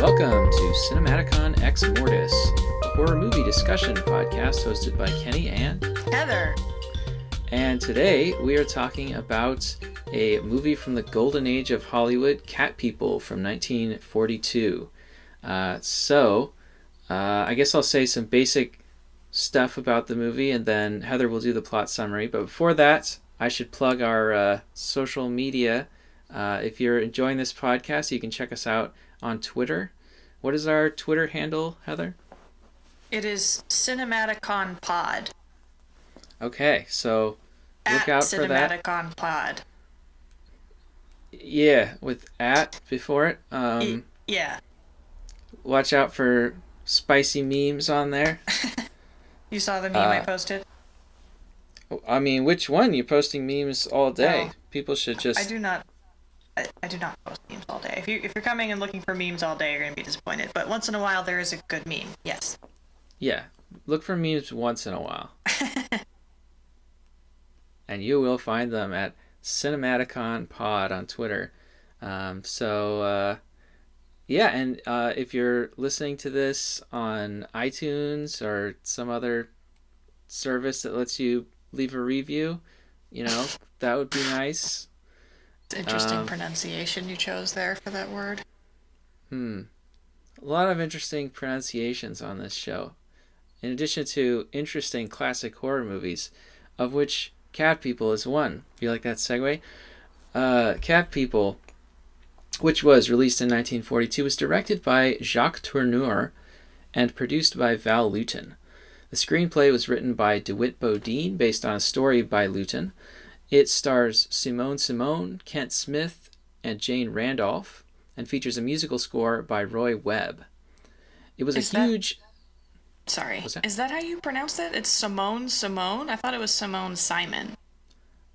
Welcome to CINEMATICON Ex Mortis, a horror movie discussion podcast hosted by Kenny and Heather. And today we are talking about a movie from the golden age of Hollywood, Cat People from 1942. I guess I'll say some basic stuff about the movie and then Heather will do the plot summary. But before that, I should plug our social media. If you're enjoying this podcast, you can check us out on Twitter. What is our Twitter handle, Heather? It is CinematicOn Pod. Okay, so look out for that. CinematicOn Pod. Yeah, with at before it. Yeah. Watch out for spicy memes on there. You saw the meme I posted? I mean, which one? You're posting memes all day. No. People should just... I do not post memes all day. If you're coming and looking for memes all day, you're going to be disappointed. But once in a while, there is a good meme. Yes. Yeah. Look for memes once in a while. And you will find them at CinematicOn Pod on Twitter. If you're listening to this on iTunes or some other service that lets you leave a review, that would be nice. It's interesting pronunciation you chose there for that word. A lot of interesting pronunciations on this show. In addition to interesting classic horror movies, of which Cat People is one. You like that segue? Cat People, which was released in 1942, was directed by Jacques Tourneur and produced by Val Lewton. The screenplay was written by DeWitt Bodine, based on a story by Lewton. It stars Simone, Kent Smith, and Jane Randolph, and features a musical score by Roy Webb. It was huge... Sorry. Is that how you pronounce it? It's Simone? I thought it was Simone Simon.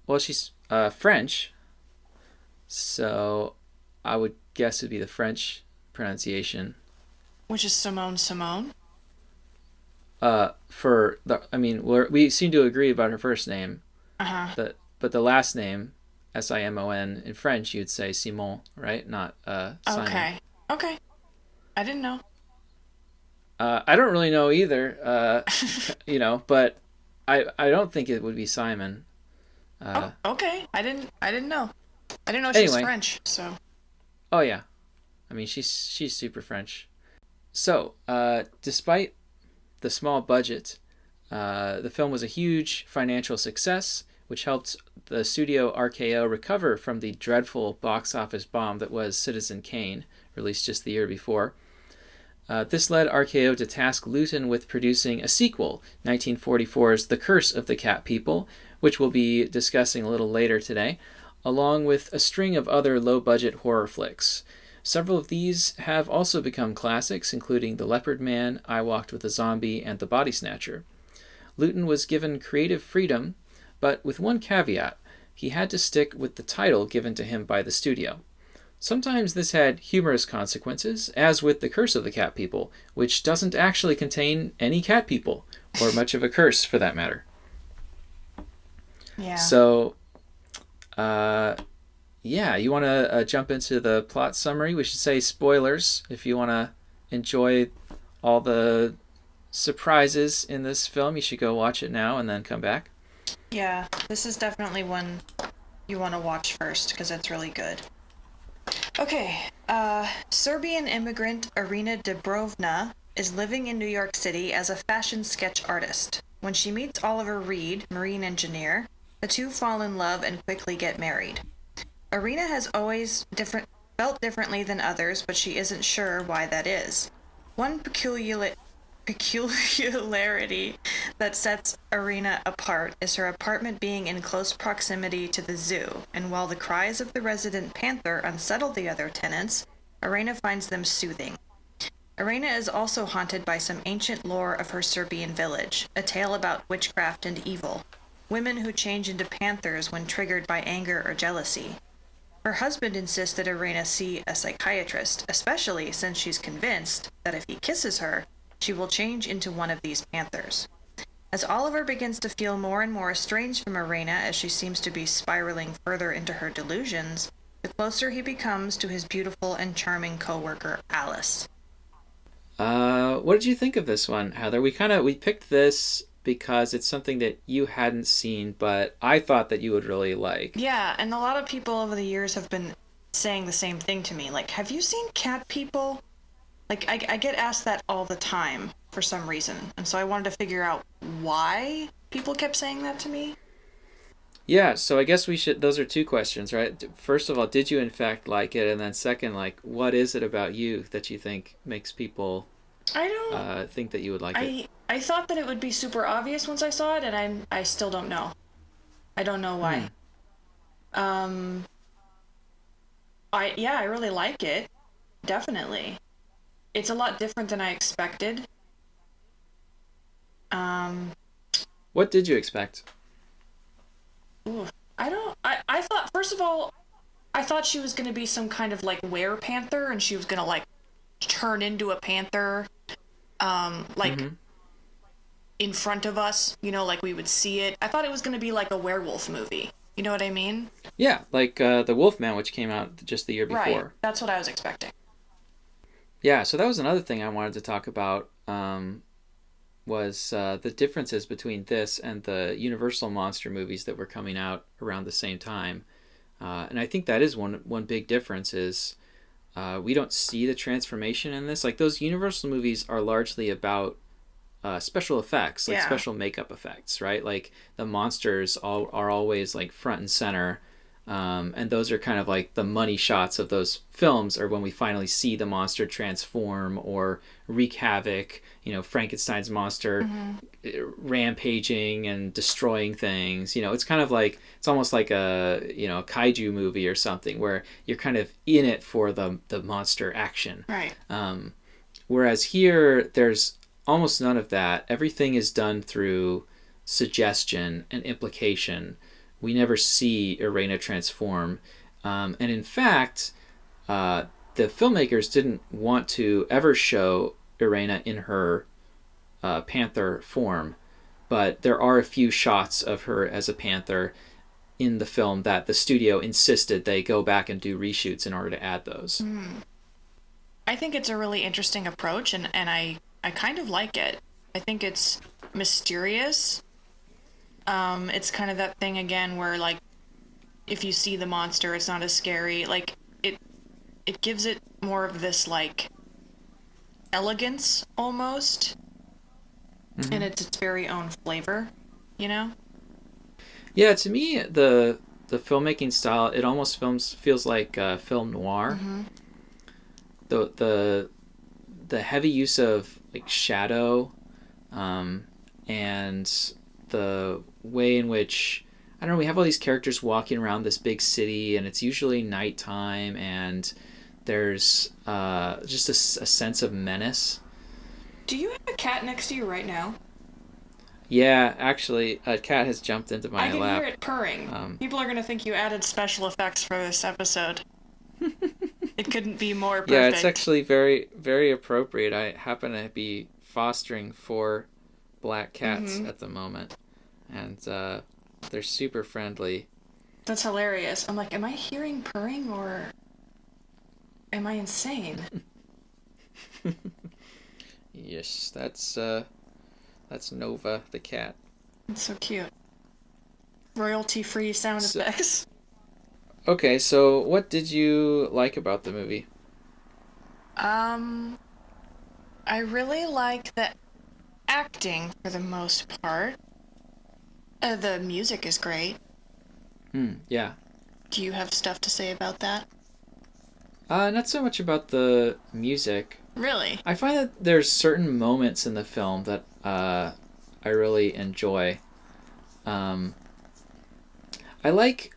Well, she's French, so I would guess it'd be the French pronunciation. Which is Simone? We seem to agree about her first name. Uh-huh. But the last name, Simon, in French, you'd say Simon, right? Not Simon. Okay. I didn't know. I don't really know either, but I don't think it would be Simon. Okay. I didn't know. I didn't know she's French, so. Oh, yeah. I mean, she's super French. So, despite the small budget, the film was a huge financial success, which helped the studio RKO recover from the dreadful box office bomb that was Citizen Kane, released just the year before. This led RKO to task Lewton with producing a sequel, 1944's The Curse of the Cat People, which we'll be discussing a little later today, along with a string of other low-budget horror flicks. Several of these have also become classics, including The Leopard Man, I Walked with a Zombie, and The Body Snatcher. Lewton was given creative freedom, but with one caveat: he had to stick with the title given to him by the studio. Sometimes this had humorous consequences, as with The Curse of the Cat People, which doesn't actually contain any cat people, or much of a curse for that matter. Yeah. So, you want to jump into the plot summary? We should say spoilers if you want to enjoy all the surprises in this film. You should go watch it now and then come back. Yeah, this is definitely one you want to watch first because it's really good. Okay, Serbian immigrant Irina Dubrovna is living in New York City as a fashion sketch artist. When she meets Oliver Reed, marine engineer, the two fall in love and quickly get married. Irina has always felt differently than others, but she isn't sure why that is. One peculiarity that sets Irina apart is her apartment being in close proximity to the zoo, and while the cries of the resident panther unsettle the other tenants, Irina finds them soothing. Irina is also haunted by some ancient lore of her Serbian village, a tale about witchcraft and evil, women who change into panthers when triggered by anger or jealousy. Her husband insists that Irina see a psychiatrist, especially since she's convinced that if he kisses her, she will change into one of these panthers. As Oliver begins to feel more and more estranged from Irina as she seems to be spiraling further into her delusions, the closer he becomes to his beautiful and charming co-worker, Alice. What did you think of this one, Heather? We picked this because it's something that you hadn't seen, but I thought that you would really like. Yeah, and a lot of people over the years have been saying the same thing to me. Like, have you seen Cat People? Like, I get asked that all the time for some reason. And so I wanted to figure out why people kept saying that to me. Yeah, so I guess we should. Those are two questions, right? First of all, did you in fact like it, and then second, like, what is it about you that you think makes people I don't. think that you would like it? I thought that it would be super obvious once I saw it, and I still don't know. I don't know Hmm. why. Um, I really like it. Definitely. It's a lot different than I expected. Um, What did you expect? ooh, I don't. I thought first of all, I thought she was gonna be some kind of like were panther, and she was gonna like turn into a panther. Like Mm-hmm. in front of us, like we would see it. I thought it was gonna be like a werewolf movie. You know what I mean? Yeah, like the Wolfman, which came out just the year Right. before. That's what I was expecting. Yeah, so that was another thing I wanted to talk about. Was the differences between this and the Universal monster movies that were coming out around the same time. And I think that is one big difference is we don't see the transformation in this. Like those Universal movies are largely about special effects, like Yeah. special makeup effects, right? Like the monsters are always like front and center. And those are kind of like the money shots of those films, or when we finally see the monster transform or wreak havoc. Frankenstein's monster Mm-hmm. rampaging and destroying things. It's kind of like it's almost like a kaiju movie or something where you're kind of in it for the monster action. Right. Whereas here, there's almost none of that. Everything is done through suggestion and implication. We never see Irena transform. And in fact, uh, the filmmakers didn't want to ever show Irena in her panther form, but there are a few shots of her as a panther in the film that the studio insisted they go back and do reshoots in order to add those. Mm. I think it's a really interesting approach, and I kind of like it. I think it's mysterious. It's kind of that thing again where like if you see the monster, it's not as scary. Like it gives it more of this like elegance almost, and Mm-hmm. it's its very own flavor, you know? Yeah, to me, the filmmaking style it almost feels like film noir. Mm-hmm. The heavy use of like shadow, um, and the way in which I don't know we have all these characters walking around this big city, and it's usually nighttime, and there's just a sense of menace. Do you have a cat next to you right now? Yeah, actually, a cat has jumped into I my can hear lap. it purring. Um, People are gonna think you added special effects for this episode. It couldn't be more Yeah, it's perfect. actually very, very appropriate. I happen to be fostering four black cats Mm-hmm. at the moment, and they're super friendly. That's hilarious. I'm like, am I hearing purring or am I insane? Yes, that's Nova the cat. It's so cute. Royalty-free sound So, effects. okay, so what did you like about the movie? Um, I really like the acting for the most part. The music is great. Yeah. Do you have stuff to say about that? Not so much about the music. Really? I find that there's certain moments in the film that I really enjoy. Um, I like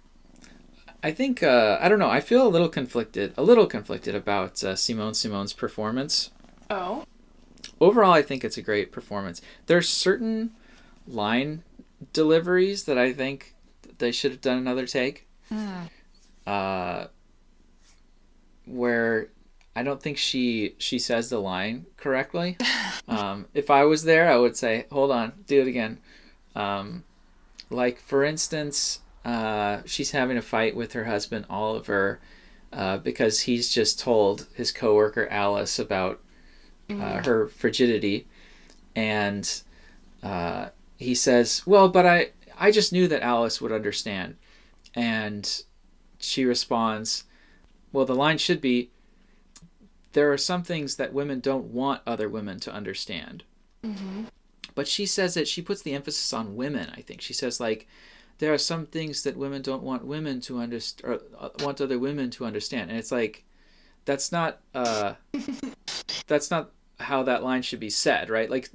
I think I don't know. I feel a little conflicted about Simone's performance. Oh. Overall, I think it's a great performance. There's certain line deliveries that I think they should have done another take. Hmm. Uh, where I don't think she says the line correctly. If I was there, I would say, "Hold on, do it again." Um, like for instance, she's having a fight with her husband Oliver because he's just told his coworker Alice about Mm. her frigidity, and uh, he says, "Well, but I just knew that Alice would understand." And she responds, "Well, the line should be, there are some things that women don't want other women to understand." Mm-hmm. But she says that she puts the emphasis on women. I think she says, like, there are some things that women don't want women to understand, or want other women to understand, and it's like, that's not that's not how that line should be said, right? Like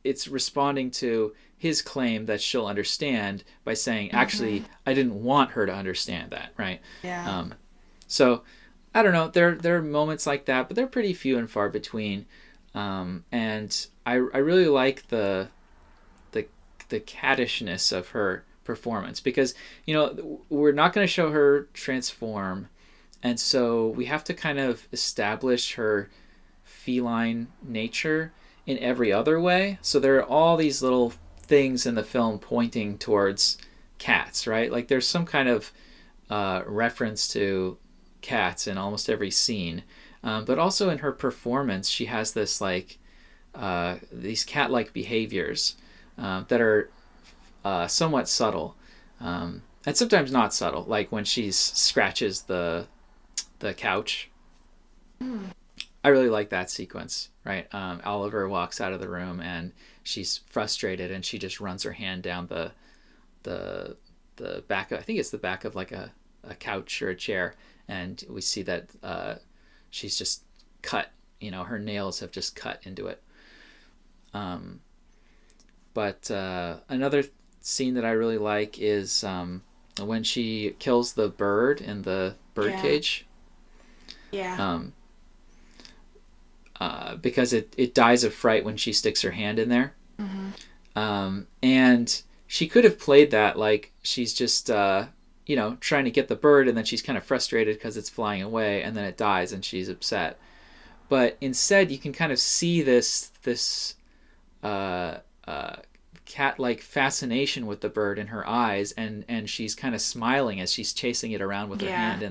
it's responding to his claim that she'll understand by saying, Mm-hmm. actually, I didn't want her to understand that, right? Yeah. Um, so I don't know. There are moments like that, but they're pretty few and far between. And I really like the the cattishness of her performance, because we're not going to show her transform, and so we have to kind of establish her feline nature in every other way. So there are all these little things in the film pointing towards cats, right? Like there's some kind of reference to cats in almost every scene. But also in her performance, she has this like these cat-like behaviors that are somewhat subtle, and sometimes not subtle. Like when she scratches the couch. Mm. I really like that sequence. Right, Oliver walks out of the room and she's frustrated, and she just runs her hand down the the back of, I think it's the back of like a couch or a chair, and we see that she's just cut. Her nails have just cut into it. Um, but another scene that I really like is when she kills the bird in the bird Yeah. cage. Yeah. Um, because it dies of fright when she sticks her hand in there. Mm-hmm. And she could have played that like she's just trying to get the bird, and then she's kind of frustrated because it's flying away, and then it dies and she's upset. But instead you can kind of see this uh, uh, cat-like fascination with the bird in her eyes, and she's kind of smiling as she's chasing it around with her Yeah. hand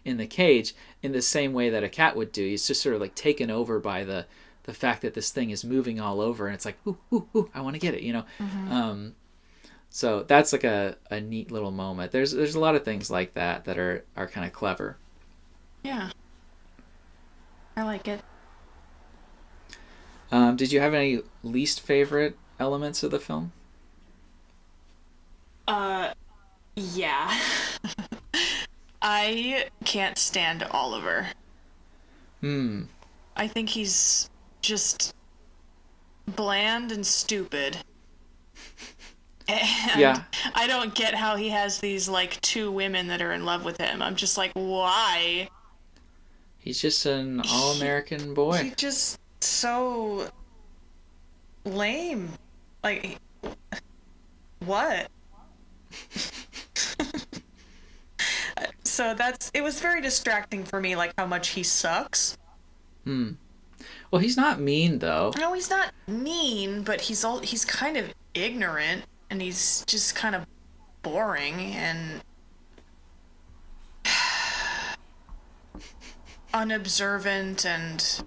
in the cage, in the same way that a cat would do. He's just sort of like taken over by the fact that this thing is moving all over, and it's like, ooh, ooh, ooh, I want to get it. Mm-hmm. So that's like a neat little moment. There's a lot of things like that are kind of clever. Yeah. I like it. Did you have any least favorite elements of the film? Uh, yeah. I can't stand Oliver. Hmm. I think he's just bland and stupid. And Yeah, I don't get how he has these like two women that are in love with him. I'm just like, why? he's just an He all-American he boy. just so lame. Like what? So that's it was very distracting for me like how much he sucks. Hmm. Well, he's not mean though. No, he's not mean, but he's kind of ignorant and he's just kind of boring and unobservant and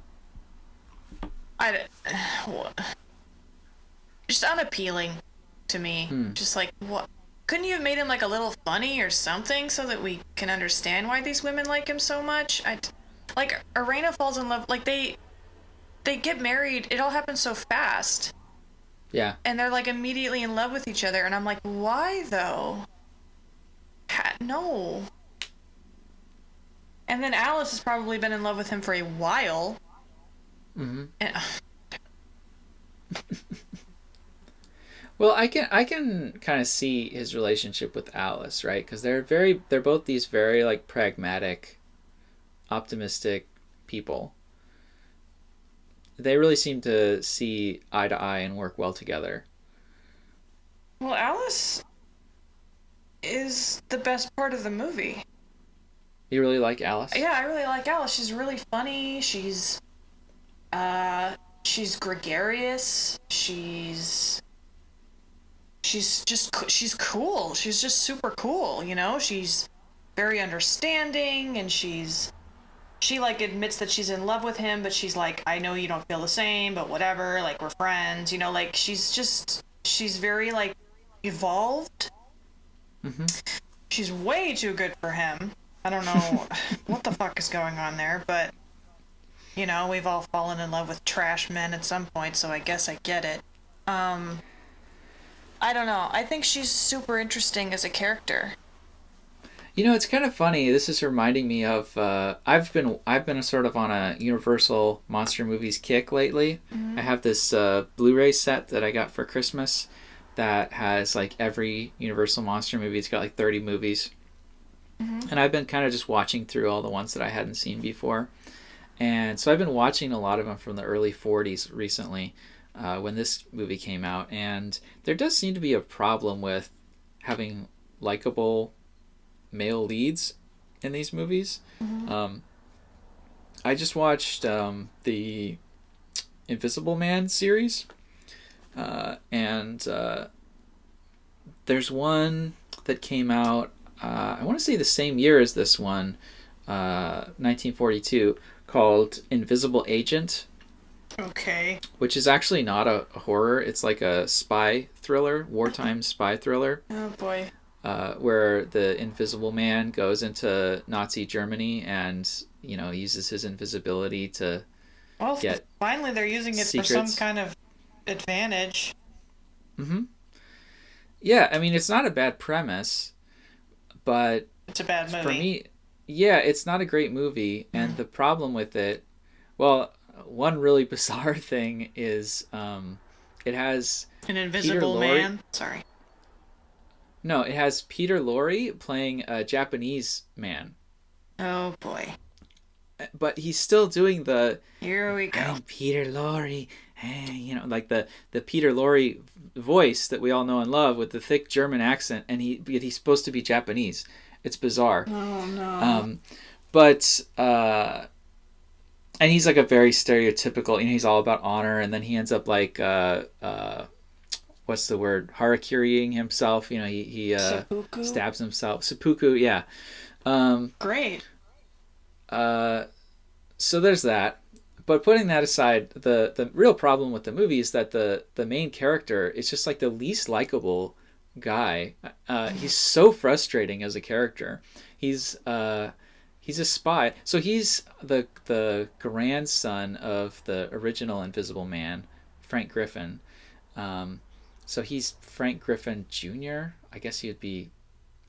I just unappealing to me. Hmm. Just like what? Couldn't you have made him like a little funny or something so that we can understand why these women like him so much? I like Arena falls in love like they get married. It all happens so fast. Yeah. And they're like immediately in love with each other and I'm like, "Why though?" No. And then Alice has probably been in love with him for a while. Hmm. And, Well, I can kind of see his relationship with Alice, right? Because they're both these very like pragmatic, optimistic people. They really seem to see eye to eye and work well together. well, Alice is the best part of the movie. You really like Alice? Yeah, I really like Alice. She's really funny. Uh she's gregarious. She's cool. She's just super cool, you know? She's very understanding and she like admits that she's in love with him, but she's like, I know you don't feel the same, but whatever, like we're friends, like she's very like evolved. Mm-hmm. She's way too good for him. I don't know what the fuck is going on there, but we've all fallen in love with trash men at some point, so I guess I get it. I don't know. I think she's super interesting as a character. It's kind of funny. This is reminding me of I've been sort of on a Universal monster movies kick lately. Mm-hmm. I have this Blu-ray set that I got for Christmas that has like every Universal monster movie. It's got like 30 movies. Mm-hmm. And I've been kind of just watching through all the ones that I hadn't seen before. And so I've been watching a lot of them from the early 40s recently, when this movie came out. And there does seem to be a problem with having likable male leads in these movies. Mm-hmm. I just watched the Invisible Man series, and there's one that came out, I want to say the same year as this one, 1942, called Invisible Agent. Okay. Which is actually not a horror. It's like a spy thriller, wartime spy thriller. Oh boy. Where the Invisible Man goes into Nazi Germany and uses his invisibility to get finally they're using it secrets. For some kind of advantage. Mm-hmm. Yeah, I mean, it's not a bad premise, but it's a bad movie. For me, yeah, it's not a great movie, and the problem with it, well, one really bizarre thing is it has an invisible man. Sorry. No, it has Peter Lorre playing a Japanese man. Oh boy. But he's still doing the "Here we go, I'm Peter Lorre," like the Peter Lorre voice that we all know and love with the thick German accent, and he's supposed to be Japanese. It's bizarre. Oh no. And he's like a very stereotypical. He's all about honor, and then he ends up like what's the word? Harakiriing himself. He stabs himself. Seppuku, yeah. Great. So there's that. But putting that aside, the real problem with the movie is that the main character is just like the least likable guy. He's so frustrating as a character. He's a spy. So he's the grandson of the original Invisible Man, Frank Griffin. So he's Frank Griffin Jr. I guess he would be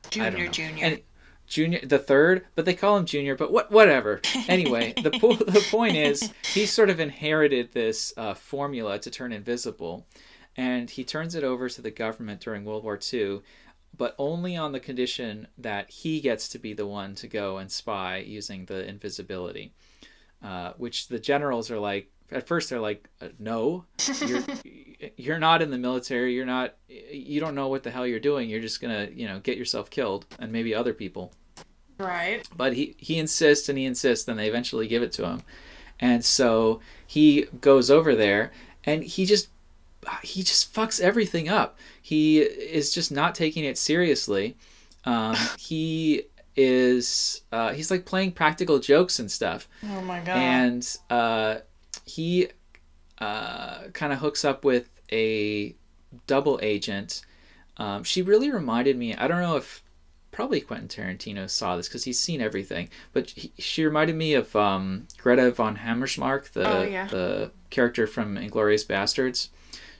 Junior. And Junior, the third, but they call him Junior. But whatever. Anyway, the point is he sort of inherited this formula to turn invisible, and he turns it over to the government during World War II, but only on the condition that he gets to be the one to go and spy using the invisibility, which the generals are like. At first they're like, no, you're not in the military. You don't know what the hell you're doing. You're just going to, get yourself killed and maybe other people. Right. But he insists and they eventually give it to him. And so he goes over there and he just fucks everything up. He is just not taking it seriously. He's like playing practical jokes and stuff. Oh my God. And, he kind of hooks up with a double agent. She really reminded me, I don't know if probably Quentin Tarantino saw this because he's seen everything, but she reminded me of Greta von Hammersmark, the character from Inglourious Bastards.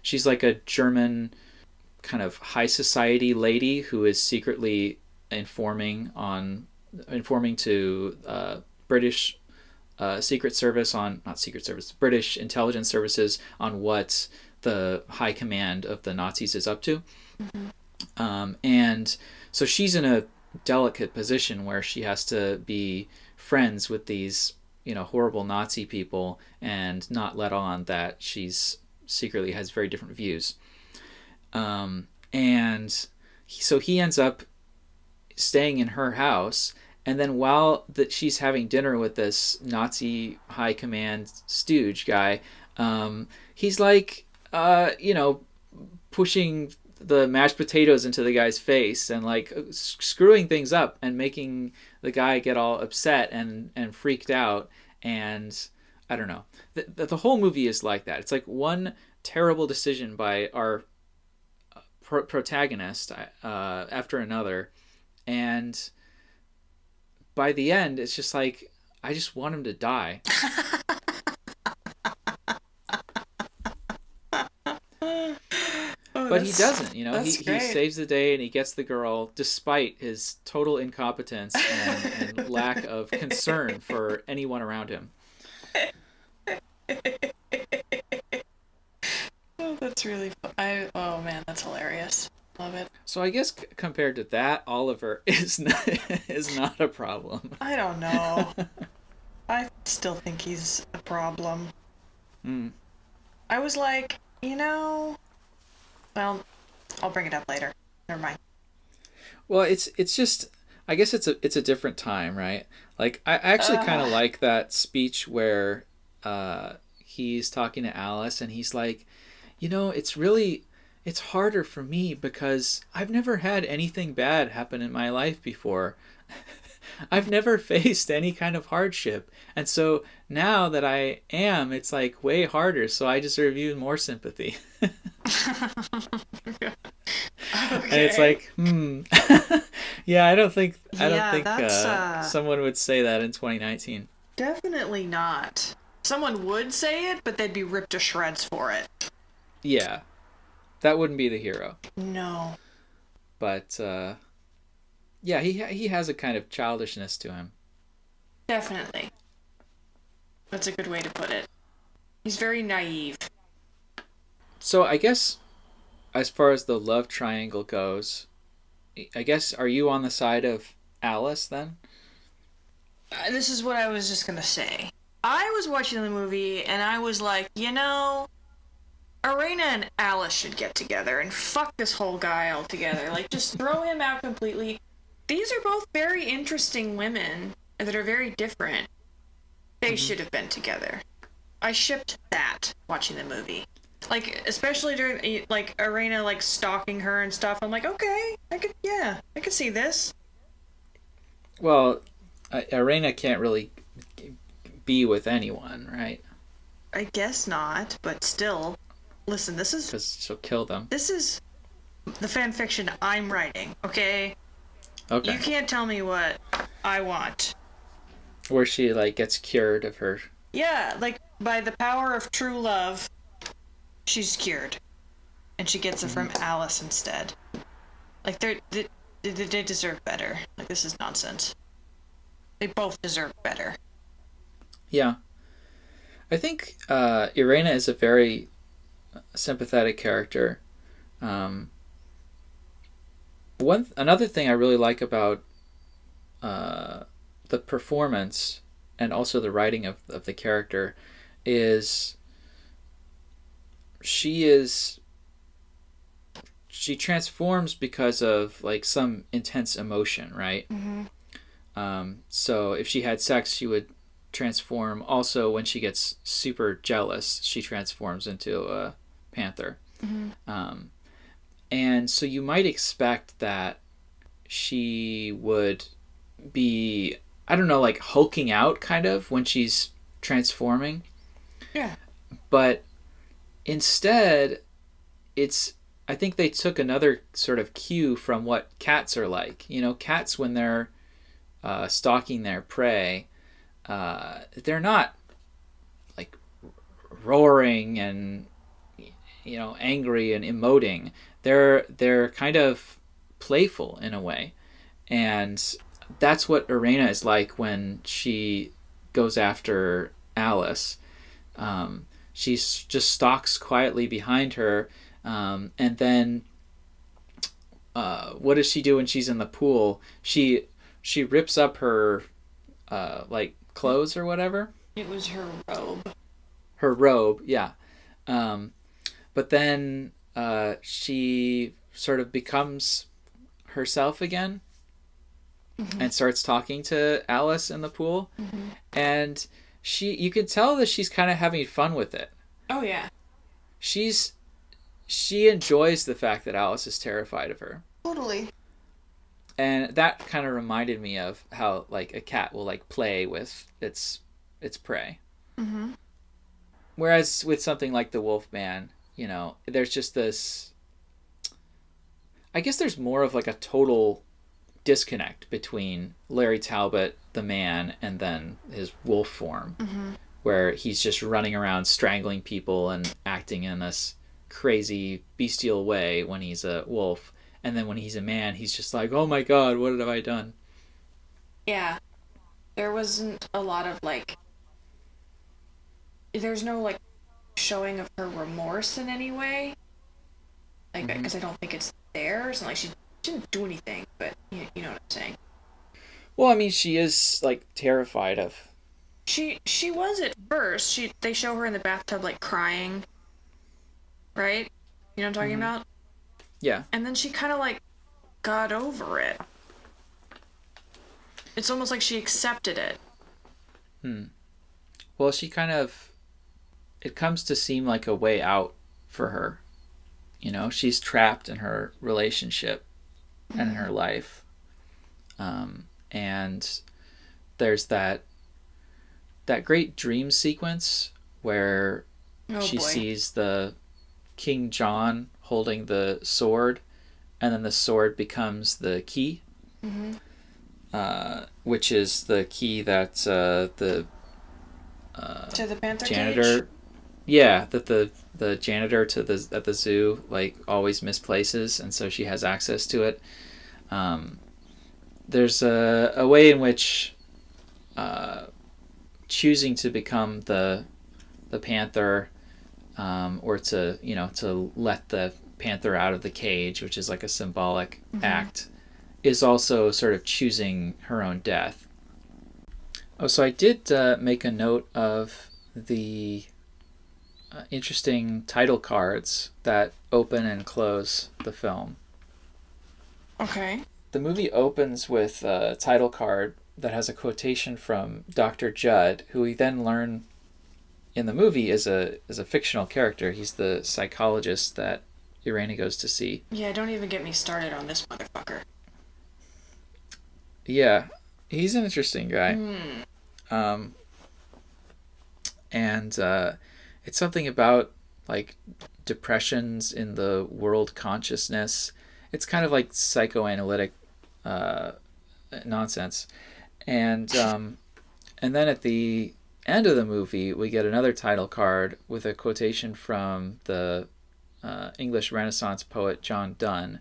She's like a German kind of high society lady who is secretly informing to British British intelligence services on what the high command of the Nazis is up to. Mm-hmm. And so she's in a delicate position where she has to be friends with these, horrible Nazi people and not let on that she's secretly has very different views. So he ends up staying in her house. And then while she's having dinner with this Nazi high command stooge guy, he's like, pushing the mashed potatoes into the guy's face and like screwing things up and making the guy get all upset and freaked out. And I don't know. The whole movie is like that. It's like one terrible decision by our protagonist after another, and by the end, it's just like I just want him to die. But he doesn't, you know. He saves the day and he gets the girl despite his total incompetence and lack of concern for anyone around him. Oh, that's really fun. Oh man, that's hilarious. Love it. So I guess compared to that, Oliver is not a problem. I don't know. I still think he's a problem. I was like, well, I'll bring it up later. Never mind. Well, it's just, I guess it's a different time, right? Like I actually kind of like that speech where he's talking to Alice and he's like, it's harder for me because I've never had anything bad happen in my life before. I've never faced any kind of hardship. And so now that I am, it's like way harder. So I deserve even more sympathy. Okay. And it's like, yeah, I don't think someone would say that in 2019. Definitely not. Someone would say it, but they'd be ripped to shreds for it. Yeah. That wouldn't be the hero. No. But yeah, he has a kind of childishness to him. Definitely. That's a good way to put it. He's very naive. So I guess as far as the love triangle goes, I guess, are you on the side of Alice then? This is what I was just going to say. I was watching the movie and I was like, Arena and Alice should get together and fuck this whole guy altogether. Like, just throw him out completely. These are both very interesting women that are very different. They should have been together. I shipped that watching the movie. Like, especially during, like, Arena, like, stalking her and stuff. I'm like, okay, I could see this. Well, Arena can't really be with anyone, right? I guess not, but still. Listen, this is... Because she'll kill them. This is the fan fiction I'm writing, okay? Okay. You can't tell me what I want. Where she, like, gets cured of her... Yeah, like, by the power of true love, she's cured. And she gets it from Alice instead. Like, they deserve better. Like, this is nonsense. They both deserve better. Yeah. I think Irena is a very sympathetic character. Another thing I really like about the performance and also the writing of the character is she transforms because of like some intense emotion, right? So if she had sex, she would transform. Also, when she gets super jealous, she transforms into a panther. And so you might expect that she would be, I don't know, like hulking out kind of when she's transforming. Yeah. But instead, I think they took another sort of cue from what cats are like. Cats, when they're stalking their prey, they're not like roaring and angry and emoting. They're kind of playful in a way, and that's what Irena is like when she goes after Alice. She just stalks quietly behind her, and then what does she do when she's in the pool? She rips up her like clothes or whatever. It was her robe. Her robe, yeah. But then she sort of becomes herself again and starts talking to Alice in the pool. And you can tell that she's kind of having fun with it. Oh, yeah. She's she enjoys the fact that Alice is terrified of her. Totally. And that kind of reminded me of how like a cat will like play with its prey. Mm-hmm. Whereas with something like the Wolfman, you know, there's just this. I guess there's more of like a total disconnect between Larry Talbot, the man, and then his wolf form, where he's just running around strangling people and acting in this crazy bestial way when he's a wolf, and then when he's a man, he's just like, oh my god, what have I done? Yeah. There wasn't a lot of like. There's no like showing of her remorse in any way. Like, because I don't think it's there. It's not like she didn't do anything, but you know what I'm saying. Well, I mean, she is like terrified of. She was at first. They show her in the bathtub like crying, right? You know what I'm talking about? Yeah. And then she kind of like got over it. It's almost like she accepted it. Well, she kind of. It comes to seem like a way out for her. You know, she's trapped in her relationship and in her life. And there's that great dream sequence where she sees the King John holding the sword, and then the sword becomes the key, which is the key that the To the Panther janitor, cage? yeah, that the janitor at the zoo like always misplaces, and so she has access to it. There's a way in which choosing to become the panther, or to let the panther out of the cage, which is like a symbolic act, is also sort of choosing her own death. Oh, so I did make a note of the interesting title cards that open and close the film. Okay. The movie opens with a title card that has a quotation from Dr. Judd, who we then learn in the movie is a fictional character. He's the psychologist that Irena goes to see. Yeah, don't even get me started on this motherfucker. Yeah, he's an interesting guy. And it's something about like depressions in the world consciousness. It's kind of like psychoanalytic nonsense. And then at the end of the movie, we get another title card with a quotation from the English Renaissance poet John Donne.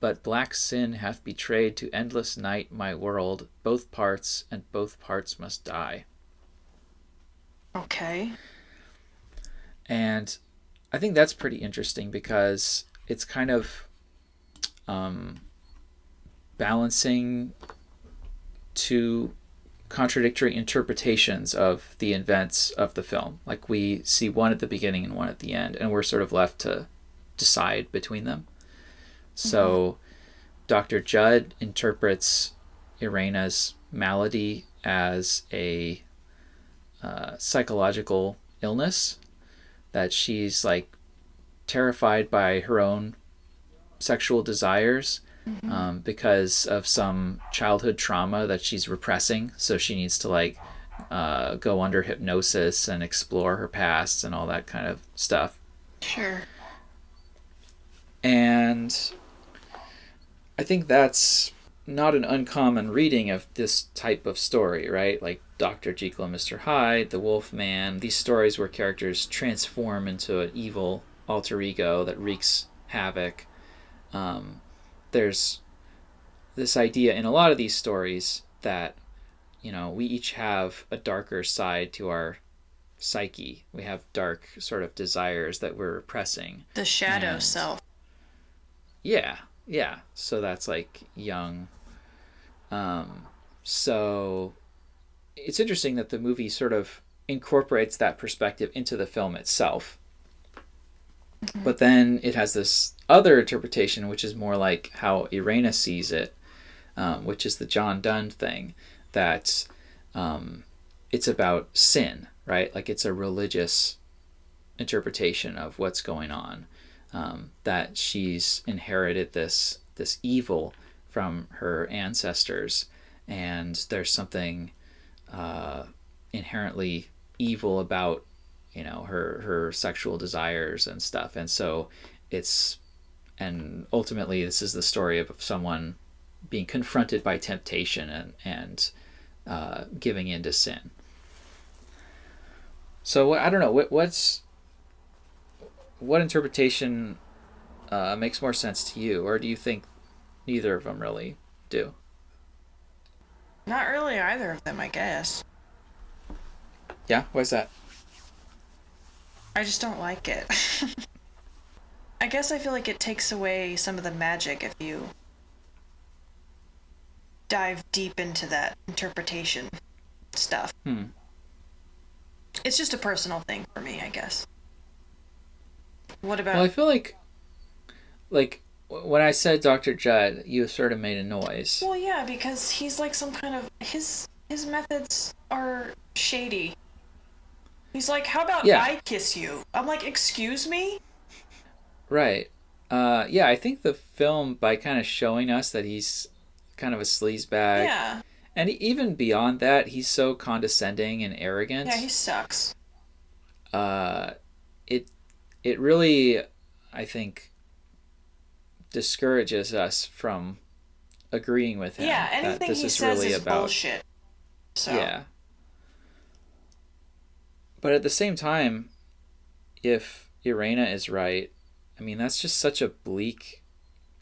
But black sin hath betrayed to endless night my world, both parts, and both parts must die. Okay. And I think that's pretty interesting because it's kind of balancing two contradictory interpretations of the events of the film. Like we see one at the beginning and one at the end, and we're sort of left to decide between them. So Dr. Judd interprets Irena's malady as a psychological illness, that she's like terrified by her own sexual desires because of some childhood trauma that she's repressing. So she needs to like go under hypnosis and explore her past and all that kind of stuff. Sure. And I think that's not an uncommon reading of this type of story, right? Like Dr. Jekyll and Mr. Hyde, The Wolf Man, these stories where characters transform into an evil alter ego that wreaks havoc. There's this idea in a lot of these stories that, we each have a darker side to our psyche. We have dark sort of desires that we're repressing. The shadow self. Yeah. So that's like young. So it's interesting that the movie sort of incorporates that perspective into the film itself. But then it has this other interpretation, which is more like how Irena sees it, which is the John Donne thing, that it's about sin, right? Like it's a religious interpretation of what's going on. that she's inherited this evil from her ancestors, and there's something inherently evil about her sexual desires and stuff. And so it's and ultimately this is the story of someone being confronted by temptation and giving in to sin. So I don't know what interpretation makes more sense to you, or do you think neither of them really do? Not really either of them, I guess. Yeah, why's that? I just don't like it. I guess I feel like it takes away some of the magic if you dive deep into that interpretation stuff. It's just a personal thing for me, I guess. What about... Well, I feel like when I said Dr. Judd, you sort of made a noise. Well, yeah, because he's like some kind of... His methods are shady. He's like, how about I kiss you? I'm like, excuse me? Right. Yeah, I think the film, by kind of showing us that he's kind of a sleazebag, yeah, and even beyond that, he's so condescending and arrogant. Yeah, he sucks. It really, I think, discourages us from agreeing with him. Yeah, anything this he is says really is about bullshit. So. Yeah. But at the same time, if Irena is right, I mean, that's just such a bleak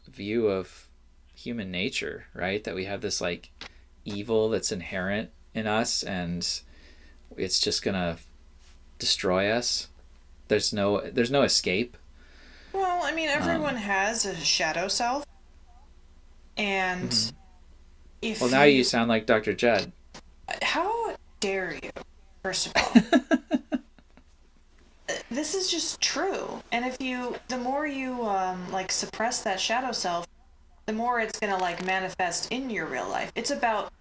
view of human nature, right? That we have this like evil that's inherent in us, and it's just gonna destroy us. There's no escape. Well, I mean, everyone has a shadow self, and if well, now you sound like Dr. Judd. How dare you? First of all, this is just true, and the more you like suppress that shadow self, the more it's gonna like manifest in your real life. It's about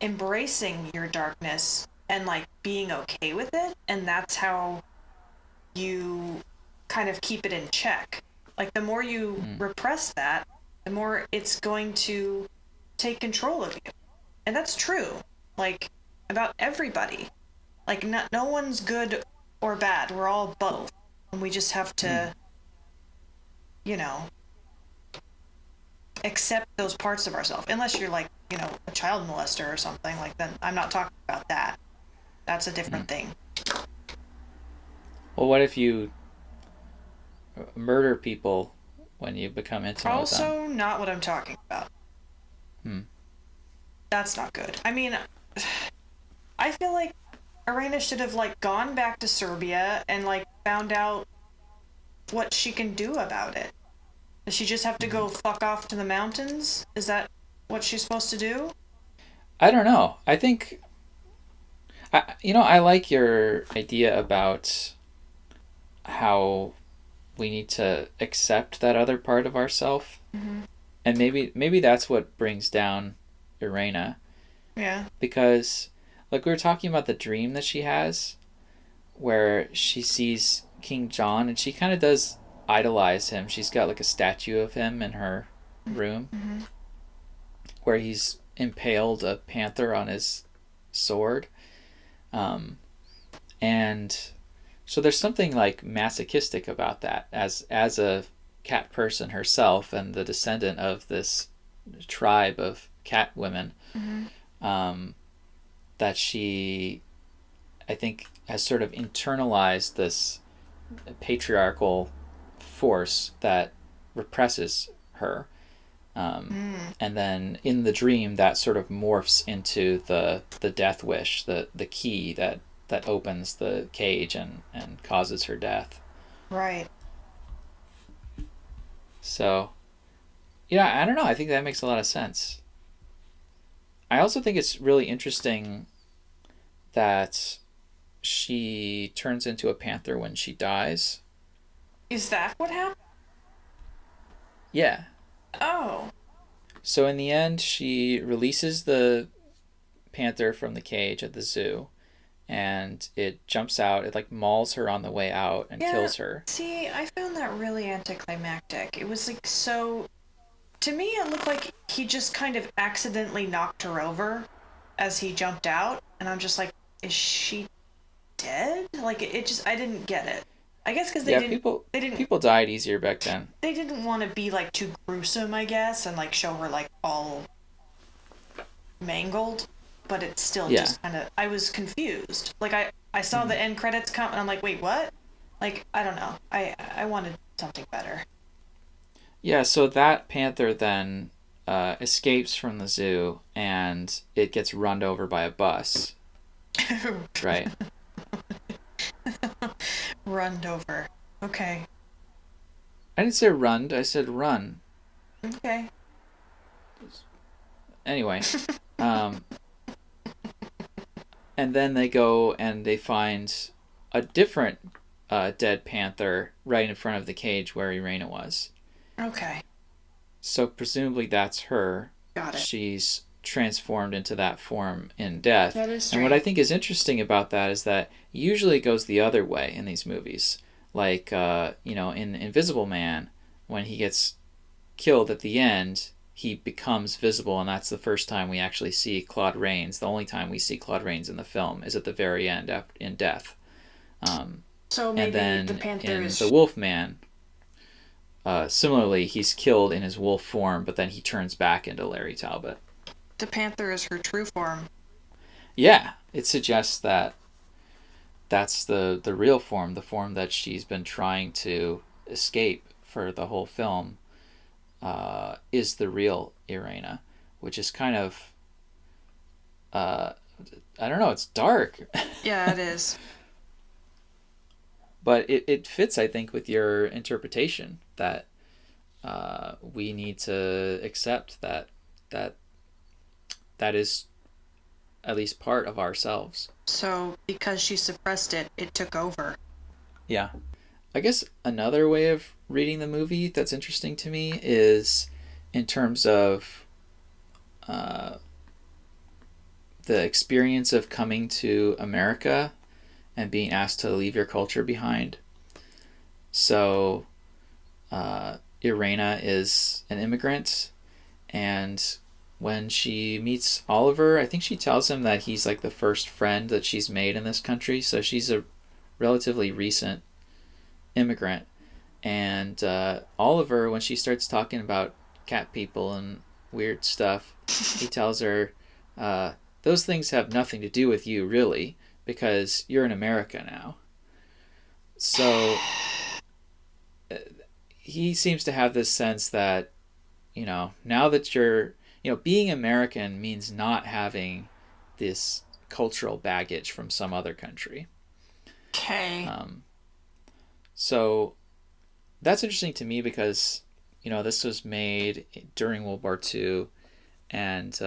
embracing your darkness and like being okay with it, and that's how you kind of keep it in check. Like the more you repress that, the more it's going to take control of you. And that's true. Like about everybody. Like no one's good or bad. We're all both. And we just have to accept those parts of ourselves. Unless you're like, a child molester or something, like then I'm not talking about that. That's a different thing. Well, what if you murder people when you become intimate with them? Also, not what I'm talking about. That's not good. I mean, I feel like Irena should have like gone back to Serbia and like found out what she can do about it. Does she just have to go fuck off to the mountains? Is that what she's supposed to do? I don't know. I think I like your idea about how we need to accept that other part of ourself, and maybe that's what brings down Irena. Yeah. Because, like we were talking about the dream that she has, where she sees King John, and she kind of does idolize him. She's got like a statue of him in her room, where he's impaled a panther on his sword, and so there's something like masochistic about that as a cat person herself and the descendant of this tribe of cat women, that she, I think, has sort of internalized this patriarchal force that represses her. And then in the dream, that sort of morphs into the death wish, the key that opens the cage and causes her death. Right. So, yeah, I don't know. I think that makes a lot of sense. I also think it's really interesting that she turns into a panther when she dies. Is that what happened? Yeah. Oh. So in the end, she releases the panther from the cage at the zoo, and it jumps out. It like mauls her on the way out and Yeah, kills her. see, I found that really anticlimactic. It was like so. To me, it looked like he just kind of accidentally knocked her over as he jumped out, and I'm just like, is she dead? Like it just, I didn't get it. I guess because Yeah, they didn't, people died easier back then. they didn't want to be like too gruesome, I guess, and like show her like all mangled. But it's still Yeah. just kind of, I was confused. Like I saw Mhm. the end credits come, and I'm like, wait, what? Like I don't know. I wanted something better. Yeah, so that panther then escapes from the zoo and it gets run over by a bus, right? Runned over. Okay. I didn't say run, I said run. Okay. Anyway, um, and then they go and they find a different dead panther right in front of the cage where Irena was. Okay. So presumably that's her. Got it. She's transformed into that form in death. That is And what I strange. think is interesting about that is that usually it goes the other way in these movies. Like, in Invisible Man, when he gets killed at the end, he becomes visible, and that's the first time we actually see Claude Rains. The only time we see Claude Rains in the film is at the very end in death. Um, So and maybe the then panther in The is Wolfman, similarly, he's killed in his wolf form, but then he turns back into Larry Talbot. the panther is her true form. Yeah, it suggests that that's the real form, the form that she's been trying to escape for the whole film, is the real Irena, which is kind of, uh, I don't know, it's dark. Yeah, it is. But it fits, I think, with your interpretation that we need to accept that that is at least part of ourselves. So because she suppressed it, it took over. Yeah. I guess another way of reading the movie that's interesting to me is in terms of uh, the experience of coming to America and being asked to leave your culture behind. So, Irena is an immigrant, and when she meets Oliver, I think she tells him that he's like the first friend that she's made in this country. So she's a relatively recent immigrant. And Oliver, when she starts talking about cat people and weird stuff, he tells her, those things have nothing to do with you, really, because you're in America now. So he seems to have this sense that, now that being American means not having this cultural baggage from some other country. Okay. So that's interesting to me because, this was made during World War II. And,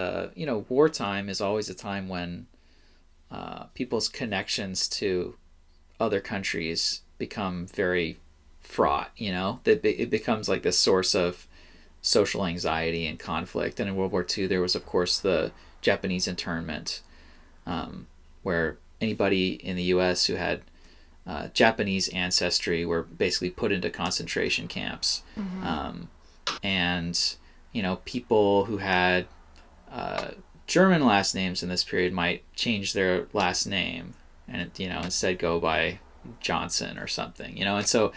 wartime is always a time when people's connections to other countries become very fraught, it becomes like this source of social anxiety and conflict. And in World War II, there was, of course, the Japanese internment, where anybody in the U.S. who had Japanese ancestry were basically put into concentration camps. And, people who had German last names in this period might change their last name and, instead go by Johnson or something, and so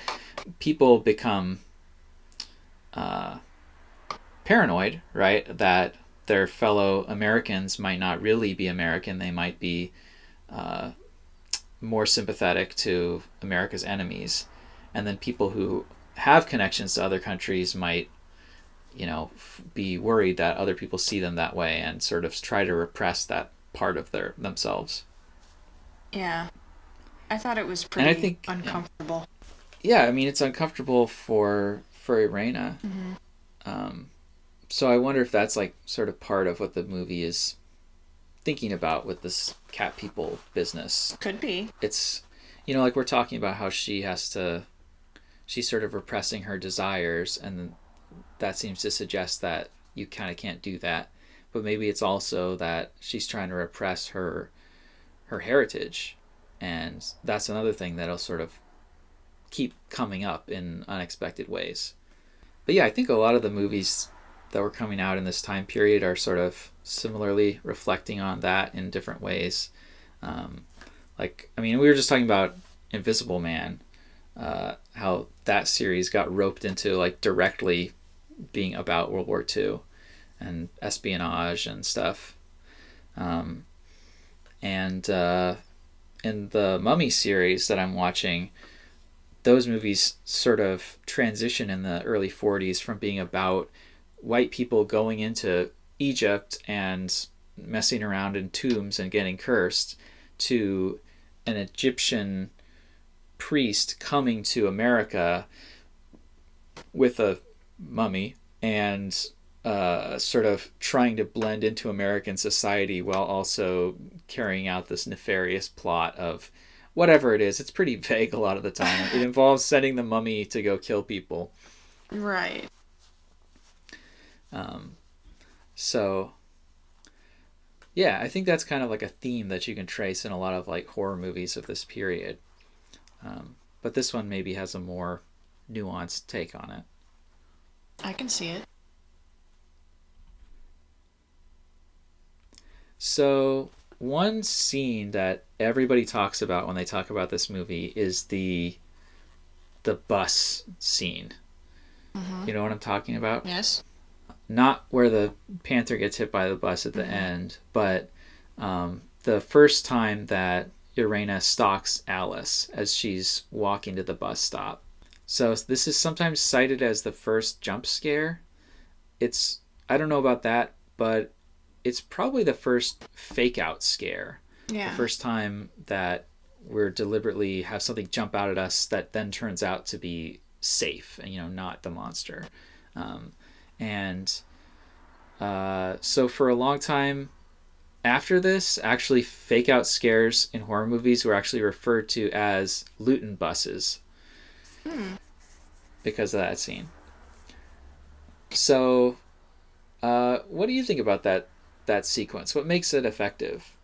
people become paranoid, right? That their fellow Americans might not really be American. They might be more sympathetic to America's enemies. And then people who have connections to other countries might, be worried that other people see them that way and sort of try to repress that part of themselves. Yeah. I thought it was And I pretty think, uncomfortable. yeah, I mean, it's uncomfortable for Irena. So I wonder if that's like sort of part of what the movie is thinking about with this cat people business. Could be. It's, like we're talking about how she's sort of repressing her desires, and that seems to suggest that you kind of can't do that. But maybe it's also that she's trying to repress her her heritage, and that's another thing that'll sort of keep coming up in unexpected ways. But yeah, I think a lot of the movies that were coming out in this time period are sort of similarly reflecting on that in different ways. Um, I mean, we were just talking about Invisible Man, how that series got roped into like directly being about World War II and espionage and stuff. Um, and in the Mummy series that I'm watching, those movies sort of transition in the early 40s from being about white people going into Egypt and messing around in tombs and getting cursed to an Egyptian priest coming to America with a mummy and sort of trying to blend into American society while also carrying out this nefarious plot of whatever it is. It's pretty vague a lot of the time. It involves sending the mummy to go kill people. Right. Um, so, yeah, I think that's kind of like a theme that you can trace in a lot of like horror movies of this period. But this one maybe has a more nuanced take on it. I can see it. So, one scene that everybody talks about when they talk about this movie is the bus scene. Mm-hmm. You know what I'm talking about? Yes. Not where the panther gets hit by the bus at the end, but the first time that Irena stalks Alice as she's walking to the bus stop. So this is sometimes cited as the first jump scare. I don't know about that, but it's probably the first fake out scare. Yeah. The first time that we're deliberately have something jump out at us that then turns out to be safe and not the monster. And so for a long time after this, actually fake out scares in horror movies were actually referred to as Luton buses because of that scene. So what do you think about that sequence? What makes it effective?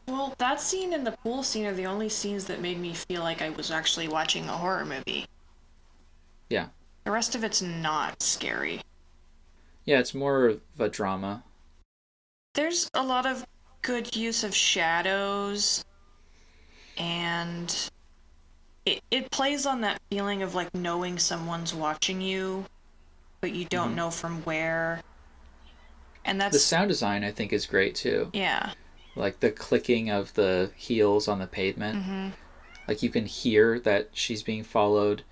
Well, that scene and the pool scene are the only scenes that made me feel like I was actually watching a horror movie. Yeah. The rest of it's not scary. Yeah, it's more of a drama. There's a lot of good use of shadows, and it plays on that feeling of like knowing someone's watching you, but you don't know from where. And that's the sound design I think is great too. Yeah. Like the clicking of the heels on the pavement. Like you can hear that she's being followed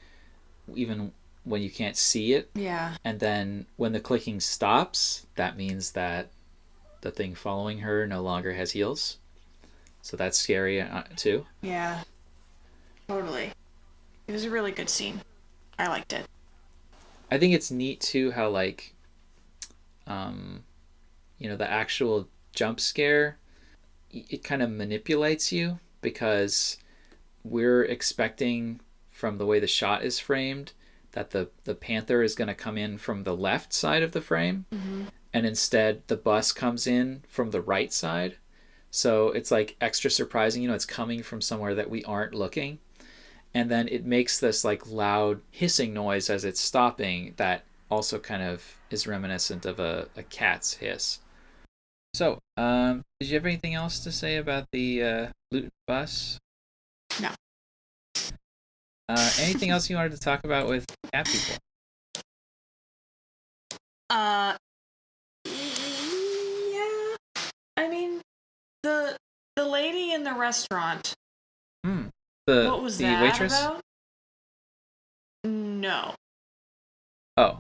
even when you can't see it. Yeah. And then when the clicking stops, that means that the thing following her no longer has heels. So that's scary too. Yeah. Totally. It was a really good scene. I liked it. I think it's neat too how like the actual jump scare, it kind of manipulates you because we're expecting from the way the shot is framed that the panther is going to come in from the left side of the frame, and instead the bus comes in from the right side. So it's like extra surprising, it's coming from somewhere that we aren't looking. And then it makes this like loud hissing noise as it's stopping that also kind of is reminiscent of a cat's hiss. So, did you have anything else to say about the Luton bus? No. Anything else you wanted to talk about with cat people? Yeah. I mean, the lady in the restaurant. What was the that waitress? about? No. Oh,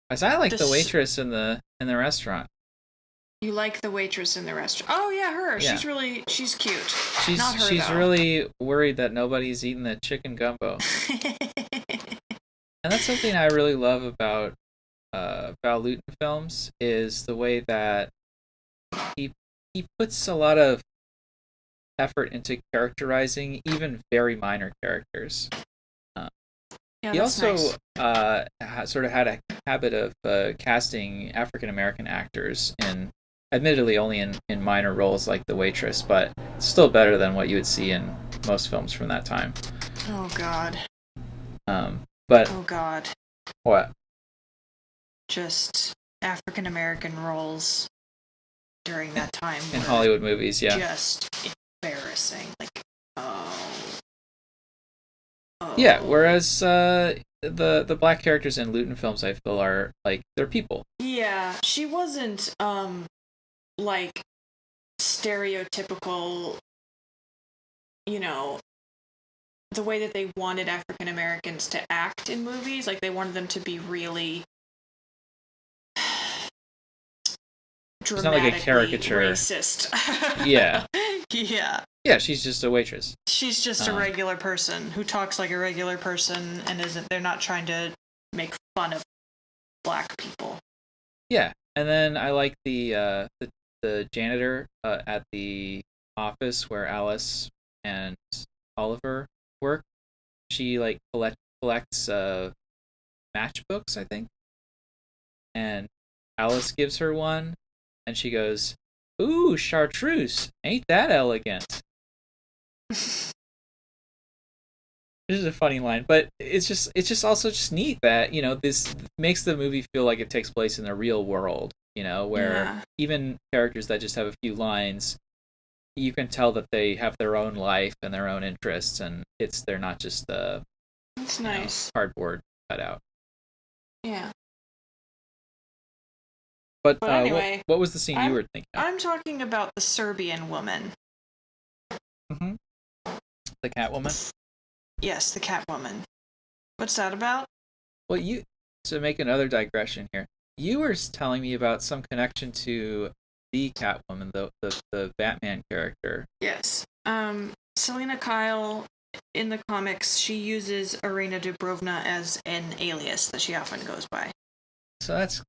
I like the waitress in the restaurant. You like the waitress in the restaurant? Oh yeah, her. Yeah. She's cute. She's Not her, she's though. really worried that nobody's eating the chicken gumbo. And that's something I really love about Luton films is the way that he puts a lot of effort into characterizing even very minor characters. He also nice. sort of had a habit of casting African American actors in admittedly only in minor roles like the waitress, but still better than what you would see in most films from that time. Oh God. But Oh God. what? Just African American roles during that time In were Hollywood movies, yeah. just embarrassing. Like, oh. Yeah, Oh. whereas the black characters in Luton films I feel are like they're people. Yeah, she wasn't like stereotypical, you know, the way that they wanted African Americans to act in movies. Like they wanted them to be really She's not like a dramatically caricature. racist. Yeah. Yeah. Yeah, she's just a waitress. She's just a regular person who talks like a regular person and isn't they're not trying to make fun of black people. Yeah. And then I like the janitor at the office where Alice and Oliver work. She like collects matchbooks, I think. And Alice gives her one and she goes, "Ooh, chartreuse. Ain't that elegant?" This is a funny line, but it's just also just neat that this makes the movie feel like it takes place in the real world. Where Yeah. even characters that just have a few lines, you can tell that they have their own life and their own interests, and they're not just That's nice. cardboard cut out. Yeah. But But anyway, what was the scene you I'm were thinking of? I'm talking about the Serbian woman. Mm-hmm. The Catwoman. Yes, the Catwoman. What's that about? Well, to make another digression here, you were telling me about some connection to the Catwoman, the Batman character. Yes. Selena Kyle in the comics, she uses Irina Dubrovna as an alias that she often goes by. So that's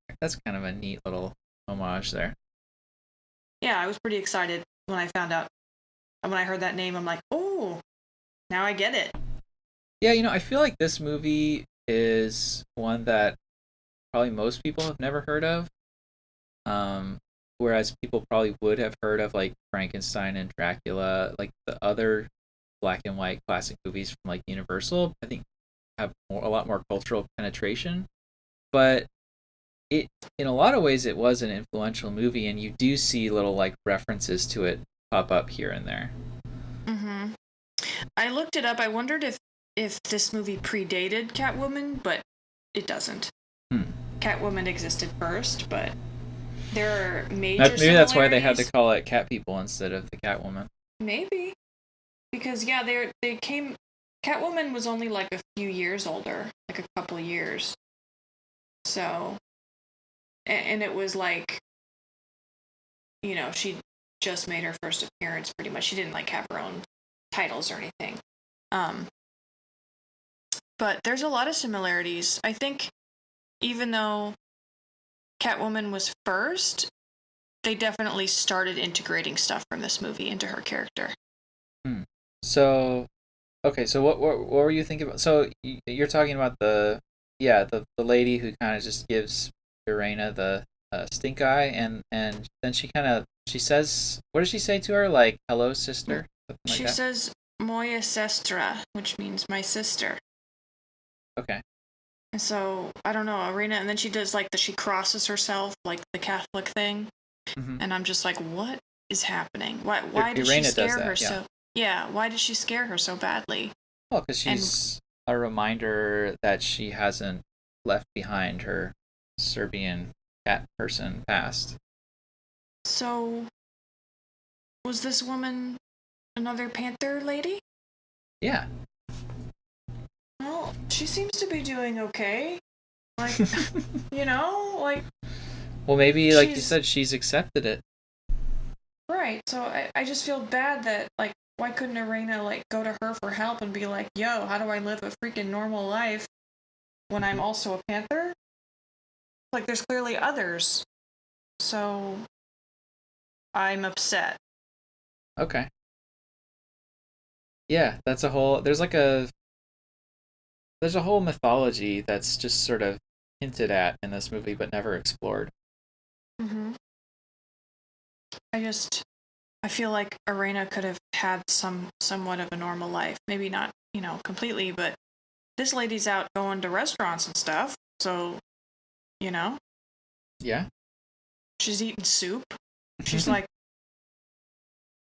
kind of a neat little homage there. Yeah, I was pretty excited when I found out. And when I heard that name, I'm like, oh, now I get it. Yeah, I feel like this movie is one that probably most people have never heard of. Whereas people probably would have heard of like Frankenstein and Dracula, like the other black and white classic movies from like Universal, I think have a lot more cultural penetration. But it, in a lot of ways, it was an influential movie, and you do see little like references to it pop up here and there. Mm-hmm. I looked it up. I wondered if this movie predated Catwoman, but it doesn't. Catwoman existed first, but there are major Maybe that's why they had to call it Cat People instead of the Catwoman. Maybe. Because yeah, they came Catwoman was only like a few years older, like a couple years. So and it was like she just made her first appearance pretty much. She didn't like have her own titles or anything. But there's a lot of similarities. I think even though Catwoman was first, they definitely started integrating stuff from this movie into her character. So, okay, so what were you thinking about? So you're talking about the lady who kind of just gives Irena the stink eye, and then she says, what does she say to her? Like, hello, sister? Something She like that? says moja sestra, which means my sister. Okay. And so I don't know, Irena, and then she does like she crosses herself, like the Catholic thing, and I'm just like, what is happening? Why did she scare her so? Yeah, why did she scare her so badly? Well, because she's a reminder that she hasn't left behind her Serbian cat person past. So, was this woman another Panther lady? Yeah. Well, she seems to be doing okay. Like, like. Well, maybe, like you said, she's accepted it. Right, so I just feel bad that, like, why couldn't Irena, like, go to her for help and be like, yo, how do I live a freaking normal life when I'm also a Panther? Like, there's clearly others. So, I'm upset. Okay. Yeah, there's a whole mythology that's just sort of hinted at in this movie but never explored. Mm-hmm. I feel like Arena could have had somewhat of a normal life. Maybe not, completely, but this lady's out going to restaurants and stuff. So, you know, Yeah. she's eating soup. She's like,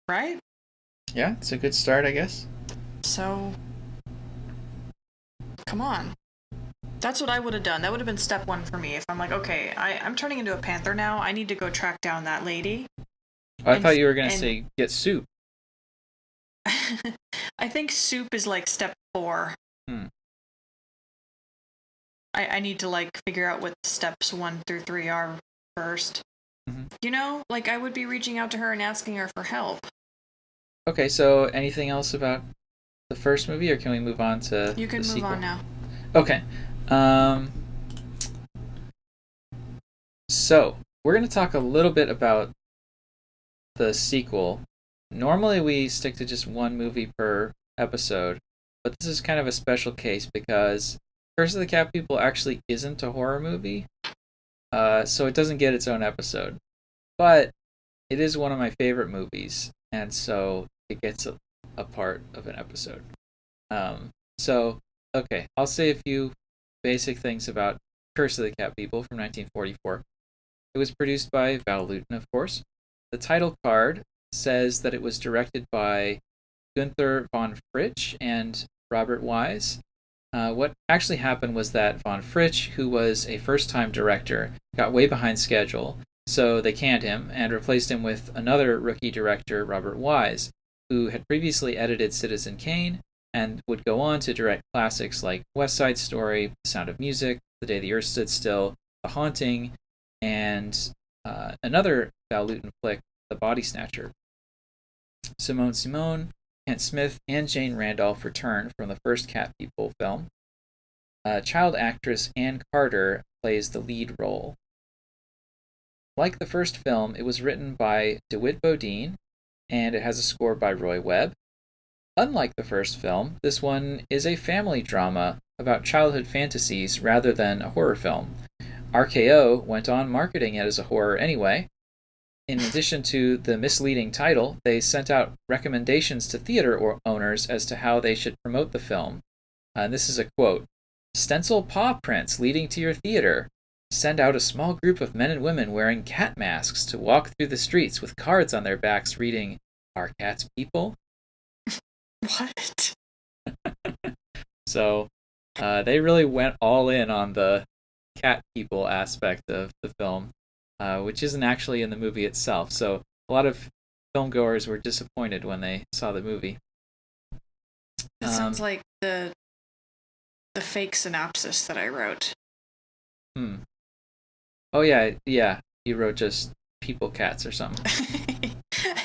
right? Yeah, it's a good start, I guess. So, come on. That's what I would have done. That would have been step one for me. If I'm like, okay, I'm turning into a panther now. I need to go track down that lady. Oh, I thought you were going to say get soup. I think soup is like step 4. I need to like figure out what steps 1 through 3 are first. Like I would be reaching out to her and asking her for help. Okay, so anything else about the first movie, or can we move on to You can the move sequel? on now. Okay. So we're going to talk a little bit about the sequel. Normally we stick to just one movie per episode, but this is kind of a special case because Curse of the Cat People actually isn't a horror movie, so it doesn't get its own episode. But it is one of my favorite movies, and so it gets a part of an episode. Okay, I'll say a few basic things about Curse of the Cat People from 1944. It was produced by Val Lewton, of course. The title card says that it was directed by Gunther von Fritsch and Robert Wise. What actually happened was that von Fritsch, who was a first-time director, got way behind schedule, so they canned him and replaced him with another rookie director, Robert Wise, who had previously edited Citizen Kane and would go on to direct classics like West Side Story, The Sound of Music, The Day the Earth Stood Still, The Haunting, and another Val Lewton flick, The Body Snatcher. Simone, Kent Smith, and Jane Randolph return from the first Cat People film. Child actress Ann Carter plays the lead role. Like the first film, it was written by DeWitt Bodine, and it has a score by Roy Webb. Unlike the first film, this one is a family drama about childhood fantasies rather than a horror film. RKO went on marketing it as a horror anyway. In addition to the misleading title, they sent out recommendations to theater owners as to how they should promote the film. This is a quote: "Stencil paw prints leading to your theater. Send out a small group of men and women wearing cat masks to walk through the streets with cards on their backs reading, 'Are cats people?'" What? So they really went all in on the cat people aspect of the film, which isn't actually in the movie itself. So a lot of filmgoers were disappointed when they saw the movie. That sounds like the fake synopsis that I wrote. Oh yeah. You wrote just people cats or something.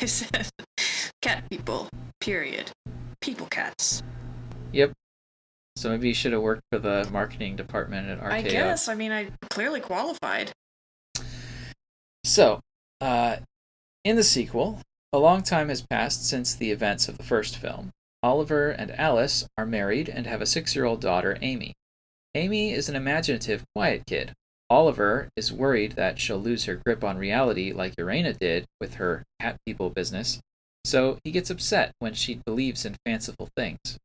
I said cat people, period. People cats. Yep. So maybe you should have worked for the marketing department at RKO. I guess. I mean, I clearly qualified. So, in the sequel, a long time has passed since the events of the first film. Oliver and Alice are married and have a 6-year-old daughter, Amy. Amy is an imaginative, quiet kid. Oliver is worried that she'll lose her grip on reality like Irena did with her cat people business, so he gets upset when she believes in fanciful things.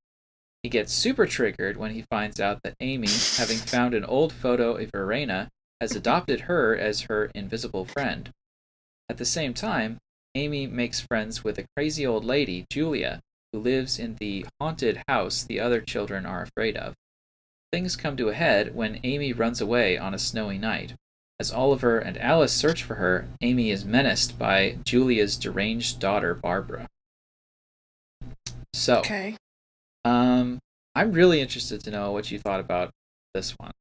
He gets super triggered when he finds out that Amy, having found an old photo of Irena, has adopted her as her invisible friend. At the same time, Amy makes friends with a crazy old lady, Julia, who lives in the haunted house the other children are afraid of. Things come to a head when Amy runs away on a snowy night. As Oliver and Alice search for her, Amy is menaced by Julia's deranged daughter, Barbara. So, okay. I'm really interested to know what you thought about this one.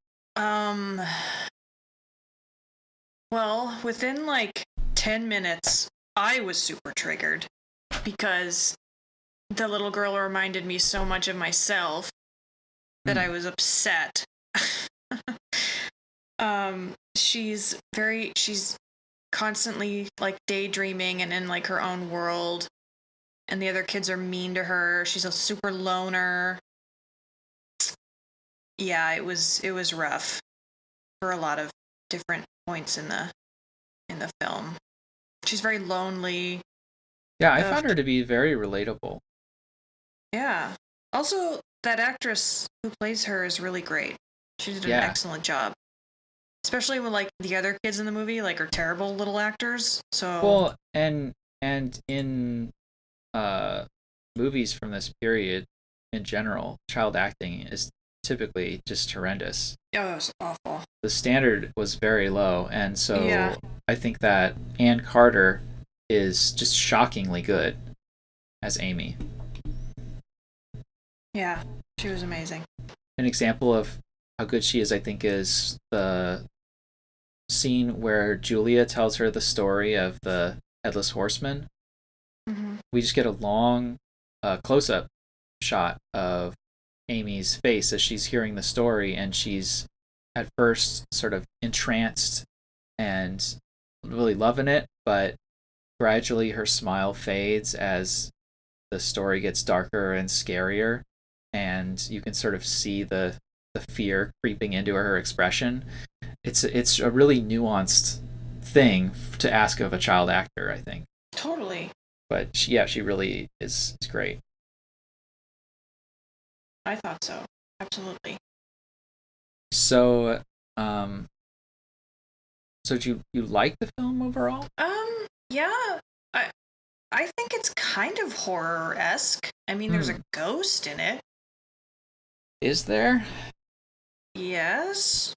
Well, within like 10 minutes, I was super triggered because the little girl reminded me so much of myself that I was upset. She's constantly like daydreaming and in like her own world, and the other kids are mean to her. She's a super loner. Yeah, it was rough for a lot of different points in the film. She's very lonely. Yeah, I Ugh. found her to be very relatable. Yeah. Also, that actress who plays her is really great. She did an Yeah. excellent job. Especially when like the other kids in the movie like are terrible little actors. So Well, and in uh movies from this period in general, child acting is typically just horrendous. oh, it's awful. The standard was very low, and Yeah. so I think that Ann Carter is just shockingly good as Amy. Yeah. She was amazing. An example of how good she is, I think, is the scene where Julia tells her the story of the headless horseman. Mm-hmm. We just get a long close up shot of Amy's face as she's hearing the story, and she's at first sort of entranced and really loving it, but gradually her smile fades as the story gets darker and scarier, and you can sort of see the fear creeping into her expression. It's a really nuanced thing to ask of a child actor, I think. Totally. But yeah, she really is great. I thought so. Absolutely. So, um, so do you like the film overall? Yeah. I I think it's kind of horror-esque. I mean, there's a ghost in it. Is there? Yes.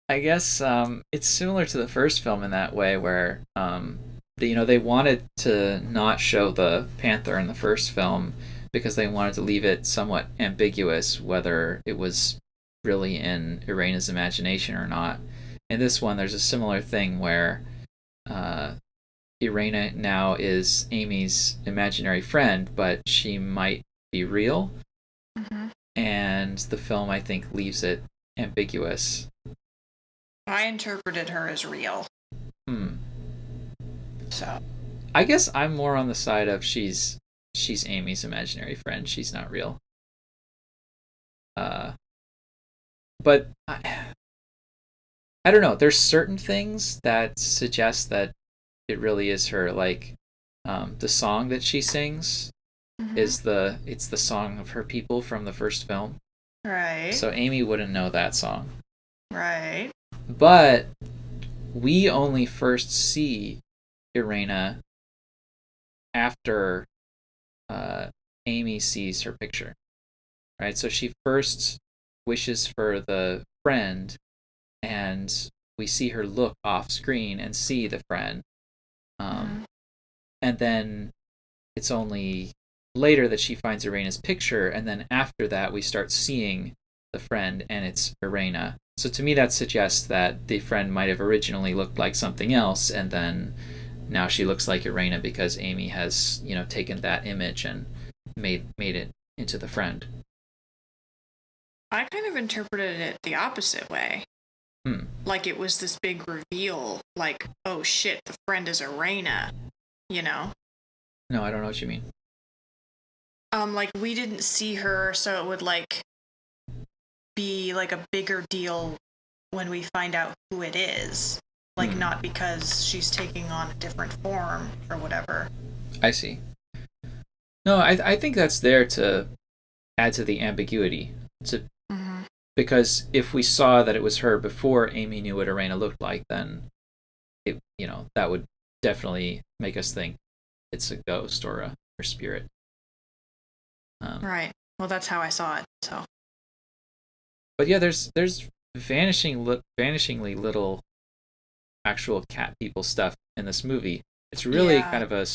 I guess it's similar to the first film in that way, where they wanted to not show the panther in the first film because they wanted to leave it somewhat ambiguous whether it was really in Irena's imagination or not. In this one, there's a similar thing where uh, Irena now is Amy's imaginary friend, but she might be real, Mm-hmm. and the film, I think, leaves it ambiguous. I interpreted her as real. Hmm. So, I guess I'm more on the side of she's Amy's imaginary friend. She's not real. Uh, but I don't know. There's certain things that suggest that it really is her. Like the song that she sings mm-hmm. is it's the song of her people from the first film. Right. So Amy wouldn't know that song. Right. But we only first see Irena after Amy sees her picture, right? So she first wishes for the friend, and we see her look off screen and see the friend. Mm-hmm. And then it's only later that she finds Irena's picture, and then after that, we start seeing the friend, and it's Irena. So to me, that suggests that the friend might have originally looked like something else, and then now she looks like Irena because Amy has, taken that image and made it into the friend. I kind of interpreted it the opposite way. Hmm. Like it was this big reveal, like, oh shit, the friend is Arena, you know? No, I don't know what you mean. Like we didn't see her, so it would like be like a bigger deal when we find out who it is. Like not because she's taking on a different form or whatever. I see. No, I think that's there to add to the ambiguity. Mm-hmm. Because if we saw that it was her before Amy knew what Irena looked like, then that would definitely make us think it's a ghost or a spirit. Right. Well, that's how I saw it. So. But yeah, there's vanishingly little actual cat people stuff in this movie. It's really kind of a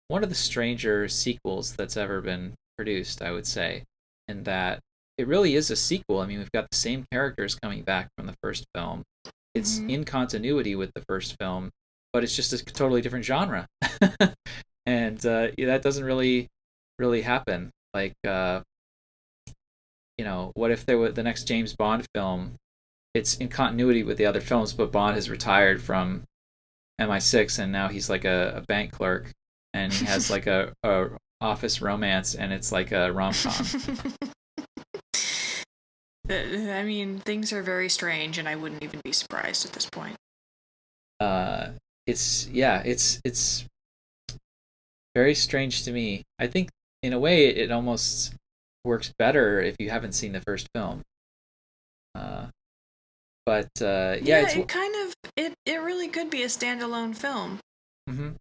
one of the stranger sequels that's ever been produced, I would say, in that it really is a sequel. I mean, we've got the same characters coming back from the first film. It's in continuity with the first film, but it's just a totally different genre. And that doesn't really happen. Like, what if there were the next James Bond film? It's in continuity with the other films, but Bond has retired from MI6 and now he's like a bank clerk, and he has like a office romance, and it's like a rom-com. I mean, things are very strange, and I wouldn't even be surprised at this point. uh, it's very strange to me. I think in a way it almost works better if you haven't seen the first film. Uh, but yeah, Yeah, it's. it kind of it really could be a standalone film. Mhm.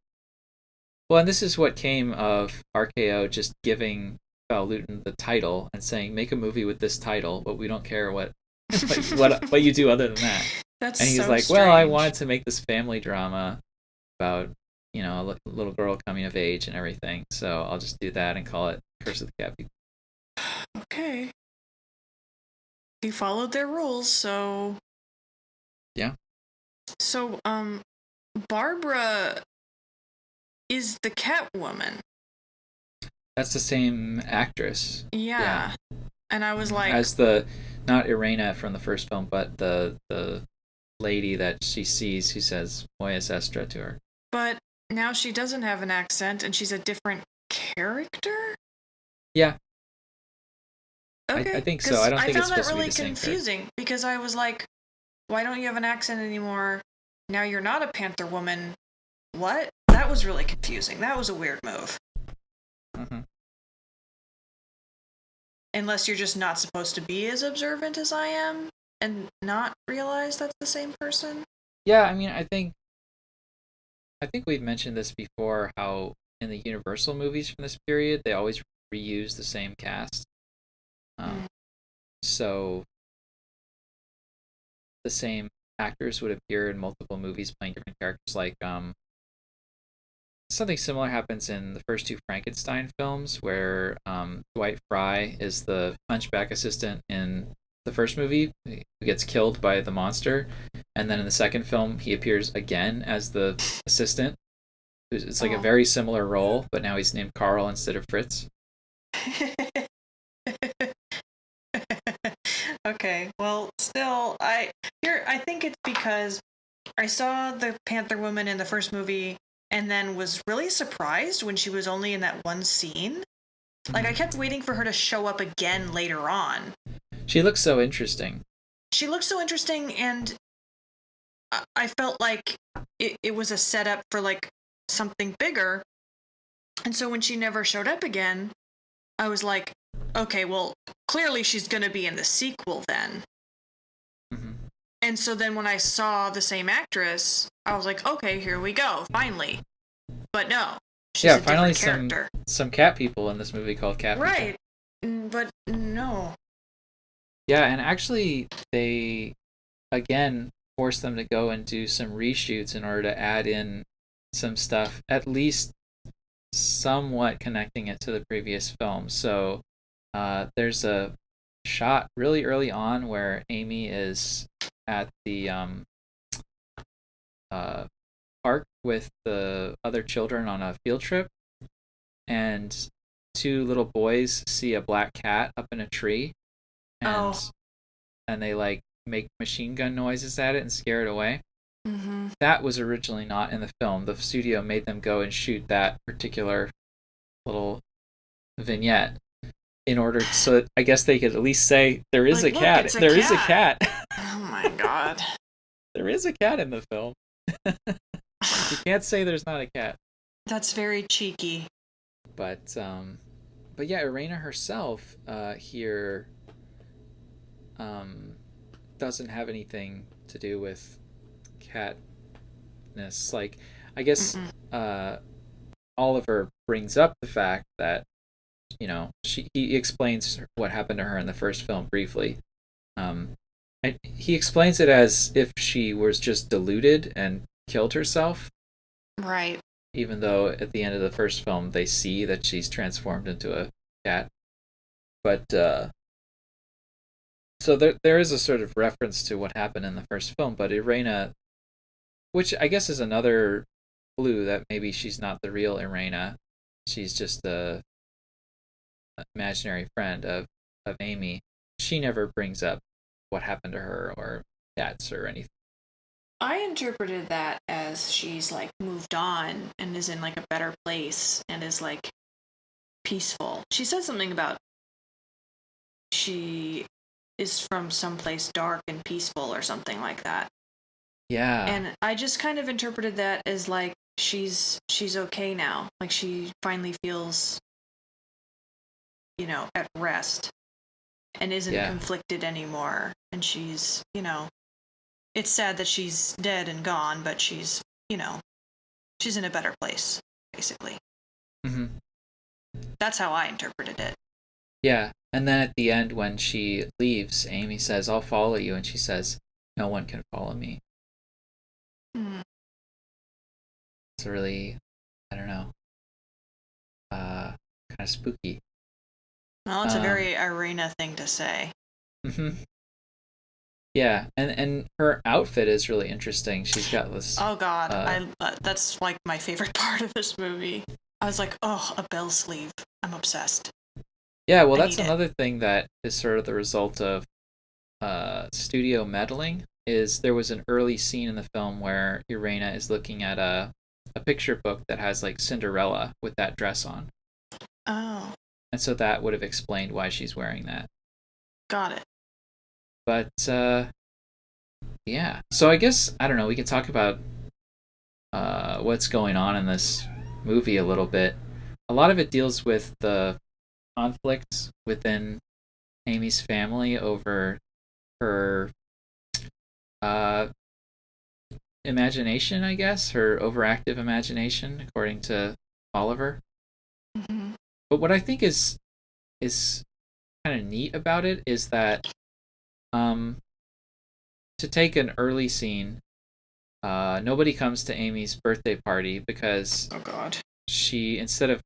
Well, and this is what came of RKO just giving Val Lewton the title and saying, "Make a movie with this title, but we don't care what what you do other than that." That's And he's so like, "Well, I strange. wanted to make this family drama about a little girl coming of age and everything, so I'll just do that and call it Curse of the Cat People." Okay. He followed their rules, so Yeah, so Barbara is the Catwoman. that's the same actress. Yeah, Yeah. And I was like, as the not Irena from the first film, but the lady that she sees who says Moyes Estra to her. but now she doesn't have an accent and she's a different character? Yeah, I Okay. think so. I Because don't I think it's found that supposed to be really the same character. confusing because I was like, why don't you have an accent anymore? Now you're not a Panther woman. What? That was really confusing. That was a weird move. Mm-hmm. Unless you're just not supposed to be as observant as I am and not realize that's the same person. Yeah, I mean, I think we've mentioned this before. How in the Universal movies from this period, they always reuse the same cast. Um, Mm. so the same actors would appear in multiple movies playing different characters. Like something similar happens in the first two Frankenstein films, where Dwight Fry is the Hunchback assistant in the first movie, who gets killed by the monster, and then in the second film he appears again as the assistant. It's like a Oh. very similar role, but now he's named Carl instead of Fritz. Okay, well, still, I think it's because I saw the Panther Woman in the first movie and then was really surprised when she was only in that one scene. Like, I kept waiting for her to show up again later on. She looks so interesting. She looked so interesting, and I felt like it was a setup for, like, something bigger. And so when she never showed up again, I was like, okay, well, clearly she's going to be in the sequel then. Mm-hmm. And so then when I saw the same actress, I was like, okay, here we go, finally. But no, she's Yeah, a finally different character. some cat people in this movie called Cat People. Right. But no. Yeah, and actually they again forced them to go and do some reshoots in order to add in some stuff, at least somewhat connecting it to the previous film. So there's a shot really early on where Amy is at the uh, park with the other children on a field trip, and two little boys see a black cat up in a tree, and they like make machine gun noises at it and scare it away. Mm-hmm. That was originally not in the film. The studio made them go and shoot that particular little vignette in order, so I guess they could at least say there is Like, a look, cat. it's a There is a cat. cat. Oh my god. There is a cat in the film. You can't say there's not a cat. That's very cheeky. But yeah, Irena herself here doesn't have anything to do with catness. Like, I guess Oliver brings up the fact that he explains what happened to her in the first film briefly. And he explains it as if she was just deluded and killed herself. Right. Even though at the end of the first film they see that she's transformed into a cat. But so there is a sort of reference to what happened in the first film, but Irena, which I guess is another clue that maybe she's not the real Irena. She's just a imaginary friend of Amy. She never brings up what happened to her or cats or anything. I interpreted that as she's like moved on and is in like a better place and is like peaceful. She said something about she is from someplace dark and peaceful or something like that. Yeah. And I just kind of interpreted that as like she's okay now. Like she finally feels, at rest and isn't Yeah. conflicted anymore. And she's, it's sad that she's dead and gone, but you know, she's in a better place, basically. Hmm. That's how I interpreted it. Yeah. And then at the end, when she leaves, Amy says, "I'll follow you," and she says, "No one can follow me." Mm. It's really, I don't know, kind of spooky. Well, it's a Um, very Irina thing to say. mhm. Yeah, and her outfit is really interesting. She's got this. Oh God, Uh, I that's like my favorite part of this movie. I was like, oh, a bell sleeve. I'm obsessed. yeah, well, I that's need it. another thing that is sort of the result of studio meddling. Is there was an early scene in the film where Irena is looking at a picture book that has like Cinderella with that dress on, Oh, and so that would have explained why she's wearing that. got it. But yeah, so I guess I don't know. We can talk about what's going on in this movie a little bit. A lot of it deals with the conflicts within Amy's family over her uh, imagination, I guess, her overactive imagination, according to Oliver. Mm-hmm. But what I think is kind of neat about it is that um, to take an early scene, nobody comes to Amy's birthday party because Oh God. she, instead of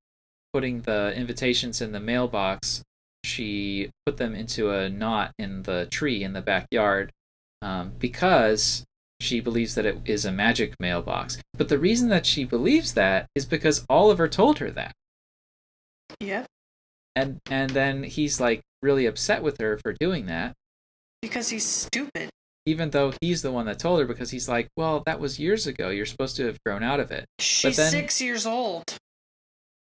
putting the invitations in the mailbox, she put them into a knot in the tree in the backyard, because she believes that it is a magic mailbox. But the reason that she believes that is because Oliver told her that. Yep. And then he's like really upset with her for doing that, Because he's stupid. even though he's the one that told her, because he's like, well, that was years ago. You're supposed to have grown out of it. But She's then 6 years old.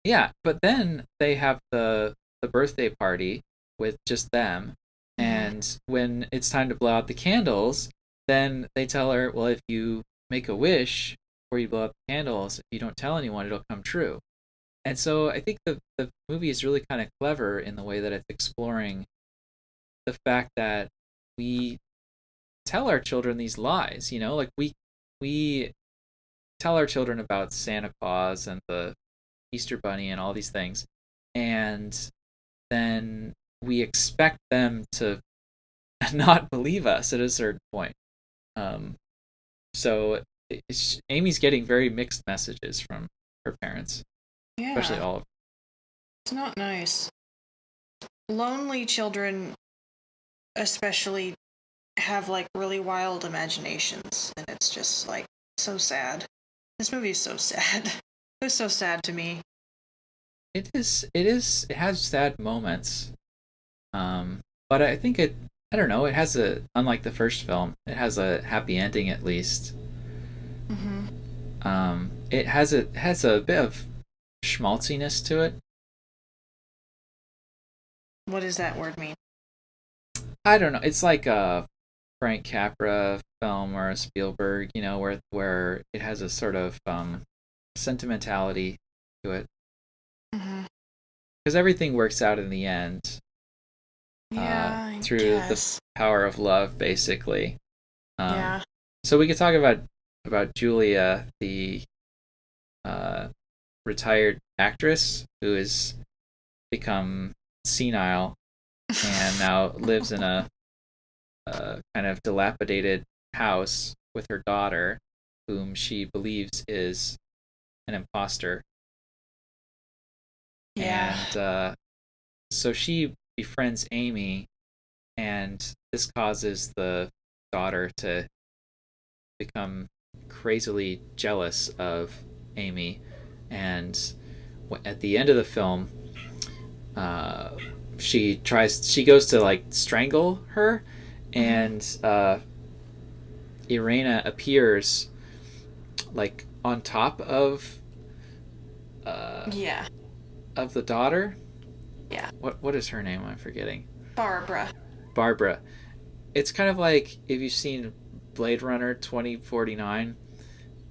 yeah, but then they have the birthday party with just them, Mm-hmm. and when it's time to blow out the candles, then they tell her, well, if you make a wish before you blow out the candles, if you don't tell anyone, it'll come true. And so I think the movie is really kind of clever in the way that it's exploring the fact that we tell our children these lies, like we tell our children about Santa Claus and the Easter Bunny and all these things, and then we expect them to not believe us at a certain point. Um, so Amy's getting very mixed messages from her parents, especially Yeah. Oliver. It's not nice. Lonely children, especially, have like really wild imaginations, and it's just like so sad. This movie is so sad. It was so sad to me. It is. It is. It has sad moments, but I think it. I don't know. It has a, unlike the first film, it has a happy ending at least. Mm-hmm. It has a bit of schmaltziness to it. What does that word mean? I don't know. It's like a Frank Capra film or a Spielberg, where it has a sort of sentimentality to it, Mm-hmm. because everything works out in the end, Yeah, I through the guess. power of love, basically. Um, Yeah. so we could talk about Julia, the uh, retired actress who has become senile and now lives in a kind of dilapidated house with her daughter, whom she believes is an imposter. Yeah. And so she befriends Amy, and this causes the daughter to become crazily jealous of Amy. And at the end of the film, uh, she goes to like strangle her, Mm-hmm. and Irena appears like on top uh, Yeah. of the daughter. Yeah. What is her name? I'm forgetting. Barbara. Barbara. It's kind of like if you've seen Blade Runner 2049.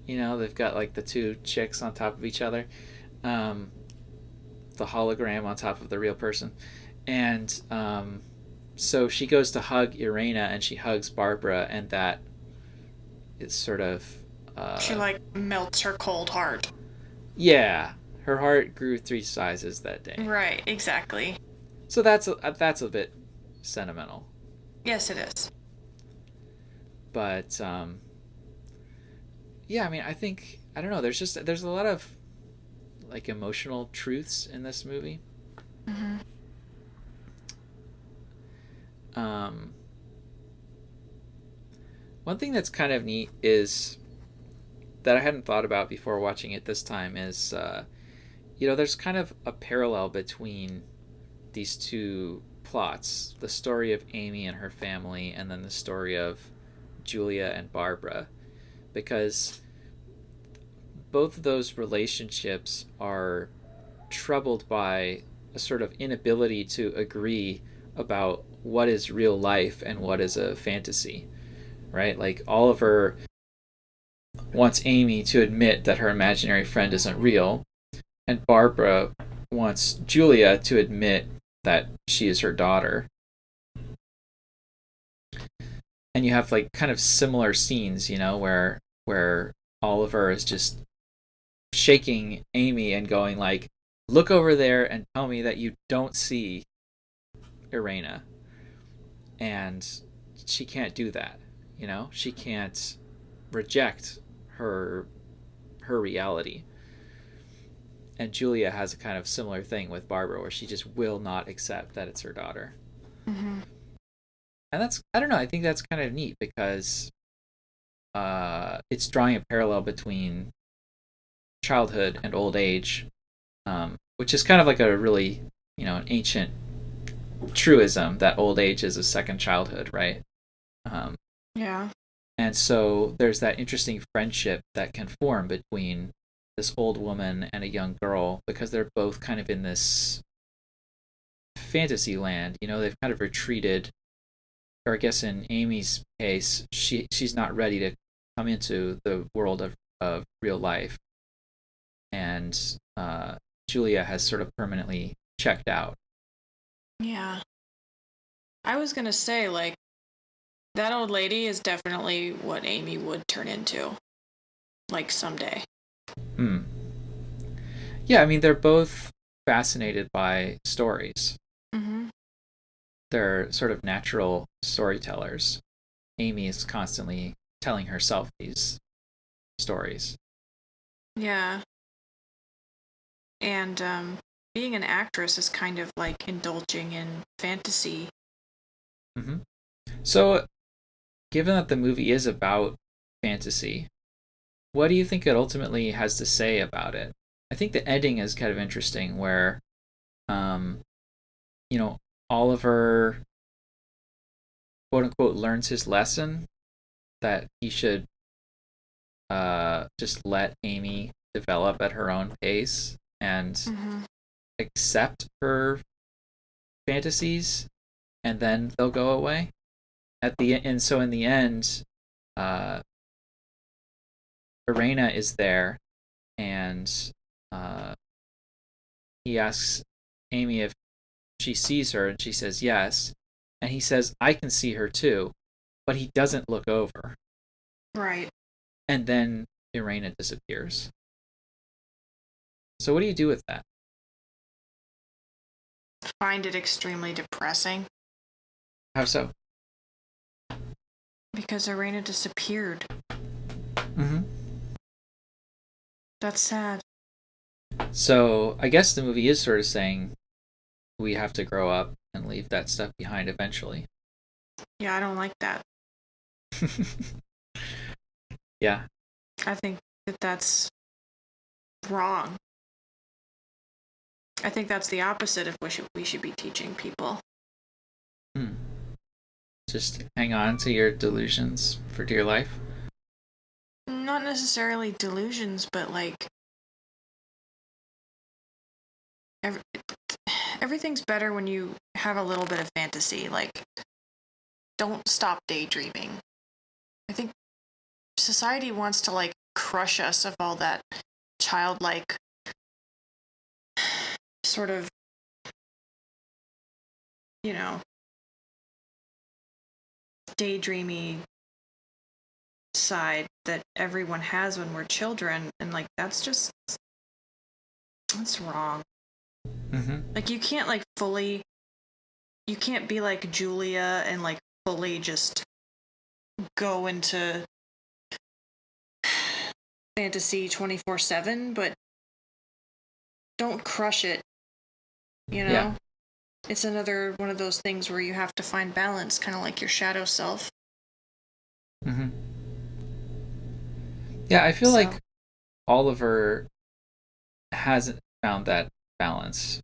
You know, they've got like the two chicks on top of each other, um, the hologram on top of the real person, and so she goes to hug Irena, and she hugs Barbara, and that is sort of She like melts her cold heart. yeah, her heart grew 3 sizes that day. Right, exactly. So that's a bit sentimental, Yes, it is. but yeah, I mean, I think I don't know. There's a lot of like emotional truths in this movie. Mm-hmm. Um, One thing that's kind of neat is that I hadn't thought about before watching it this time is there's kind of a parallel between these two plots: the story of Amy and her family, and then the story of Julia and Barbara, because both of those relationships are troubled by a sort of inability to agree about what is real life and what is a fantasy, right? Like Oliver wants Amy to admit that her imaginary friend isn't real, and Barbara wants Julia to admit that she is her daughter. And you have like kind of similar scenes, where Oliver is just shaking Amy and going like, "Look over there and tell me that you don't see Irena." And she can't do that, She can't reject her her reality. And Julia has a kind of similar thing with Barbara where she just will not accept that it's her daughter. Mm-hmm. And that's, I don't know, I think that's kind of neat because it's drawing a parallel between childhood and old age, which is kind of like a really, an ancient truism that old age is a second childhood, right? Yeah. And so there's that interesting friendship that can form between this old woman and a young girl because they're both kind of in this fantasy land. They've kind of retreated, or I guess in Amy's case, she's not ready to come into the world of real life. And Julia has sort of permanently checked out. Yeah. I was gonna say, like, that old lady is definitely what Amy would turn into, like, someday. Hmm. Yeah, I mean, they're both fascinated by stories. Mm-hmm. They're sort of natural storytellers. Amy is constantly telling herself these stories. Yeah. And being an actress is kind of like indulging in fantasy. Mm-hmm. So, given that the movie is about fantasy, what do you think it ultimately has to say about it? I think the ending is kind of interesting where, um, Oliver, quote unquote, learns his lesson that he should just let Amy develop at her own pace and Mm-hmm. accept her fantasies, and then they'll go away. And so in the end, uh, Irena is there, and uh, he asks Amy if she sees her, and she says yes. And he says, "I can see her too," but he doesn't look over. Right. And then Irena disappears. So what do you do with that? Find it extremely depressing How so? because Irena disappeared. Mm-hmm. That's sad. So I guess the movie is sort of saying we have to grow up and leave that stuff behind eventually. Yeah, I don't like that. Yeah. I think that that's wrong. I think that's the opposite of what we should be teaching people. Hmm. Just hang on to your delusions for dear life. Not necessarily delusions, but like every, everything's better when you have a little bit of fantasy. Like, don't stop daydreaming. I think society wants to like crush us of all that childlike sort of, you know, daydreamy side that everyone has when we're children, and like that's wrong. Like you can't be like Julia and like fully just go into fantasy 24/7, but don't crush it, you know? Yeah. It's another one of those things where you have to find balance, kind of like your shadow self. Yeah, I feel So like Oliver hasn't found that balance.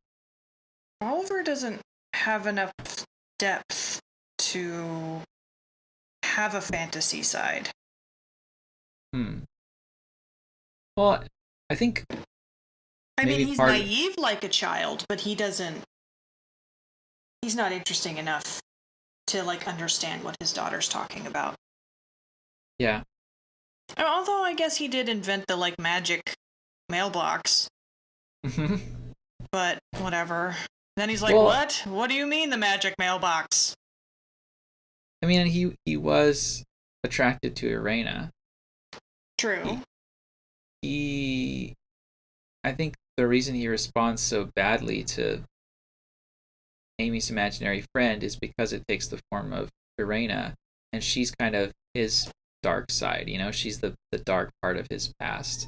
Oliver doesn't have enough depth to have a fantasy side. Hmm. Well, I think I mean, maybe he's part. naive like a child, but he's not interesting enough to like understand what his daughter's talking about. Yeah. Although I guess he did invent the like magic mailbox, but whatever. Then he's like, Well, "What? What do you mean the magic mailbox?" I mean, he was attracted to Irena. True. He, he I think the reason he responds so badly to Amy's imaginary friend is because it takes the form of Irena, and she's kind of his dark side. You know, she's the dark part of his past,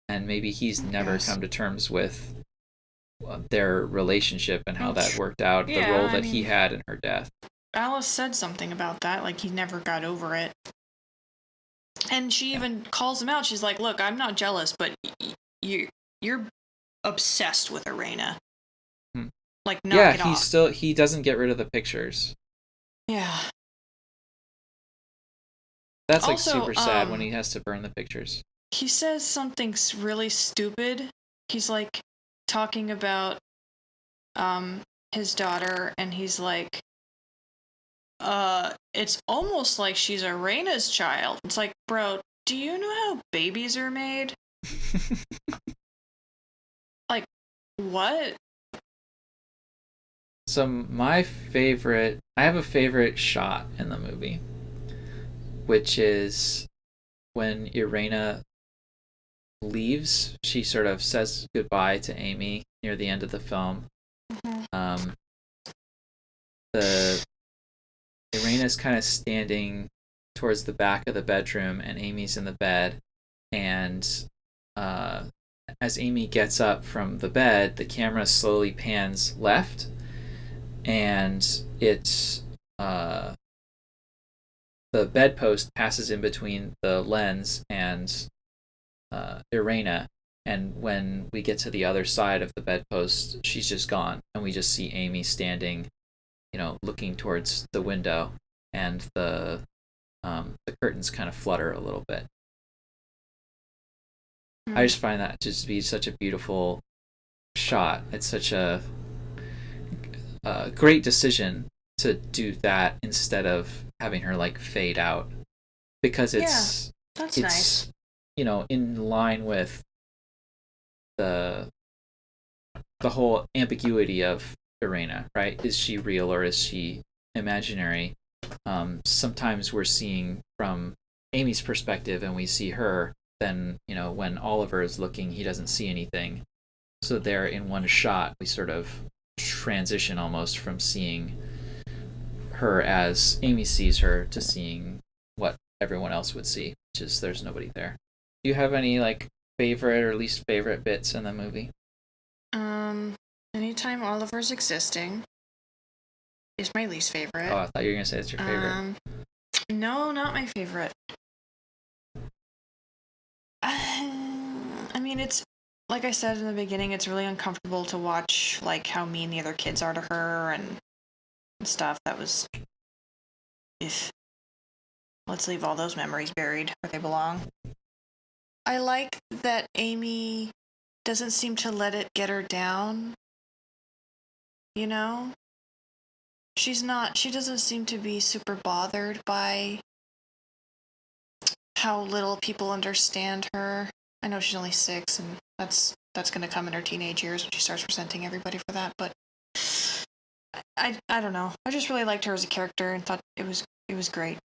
and maybe he's never Yes. come to terms with their relationship and how that worked out, the Yeah, role I that he mean, had in her death. Alice said something about that, like he never got over it. And she Yeah. even calls him out. She's like, "Look, I'm not jealous, but you're obsessed with Irena. Hmm. Like, knock Yeah, it off." he doesn't get rid of the pictures. Yeah. That's like Also, super sad when he has to burn the pictures. he says something really stupid. He's like talking about his daughter, and he's like, it's almost like she's Arena's child. It's like, bro, do you know how babies are made? Like, what? So I have a favorite shot in the movie, which is when Irena leaves. She sort of says goodbye to Amy near the end of the film. Mm-hmm. Um, the Irena's kind of standing towards the back of the bedroom, and Amy's in the bed. And uh, as Amy gets up from the bed, the camera slowly pans left, and it's the bedpost passes in between the lens and Irena. And when we get to the other side of the bedpost, she's just gone, and we just see Amy standing, looking towards the window, and the curtains kind of flutter a little bit. I just find that to be such a beautiful shot. It's such a great decision to do that instead of having her like fade out, because Yeah, that's nice. it's in line with the the whole ambiguity of Irena, right? Is she real or is she imaginary? Sometimes we're seeing from Amy's perspective and we see her, then when Oliver is looking he doesn't see anything, so there in one shot we sort of transition almost from seeing her as Amy sees her to seeing what everyone else would see, which is there's nobody there. Do you have any like favorite or least favorite bits in the movie? Anytime Oliver's existing is my least favorite. Oh, I thought you were gonna say it's your favorite. No, not my favorite. I mean, it's like I said in the beginning, it's really uncomfortable to watch like how mean the other kids are to her and stuff. That was, if let's leave all those memories buried where they belong. I like that Amy doesn't seem to let it get her down. You know, she doesn't seem to be super bothered by how little people understand her. I know she's only 6, and that's going to come in her teenage years when she starts resenting everybody for that. But I don't know. I just really liked her as a character and thought it was great.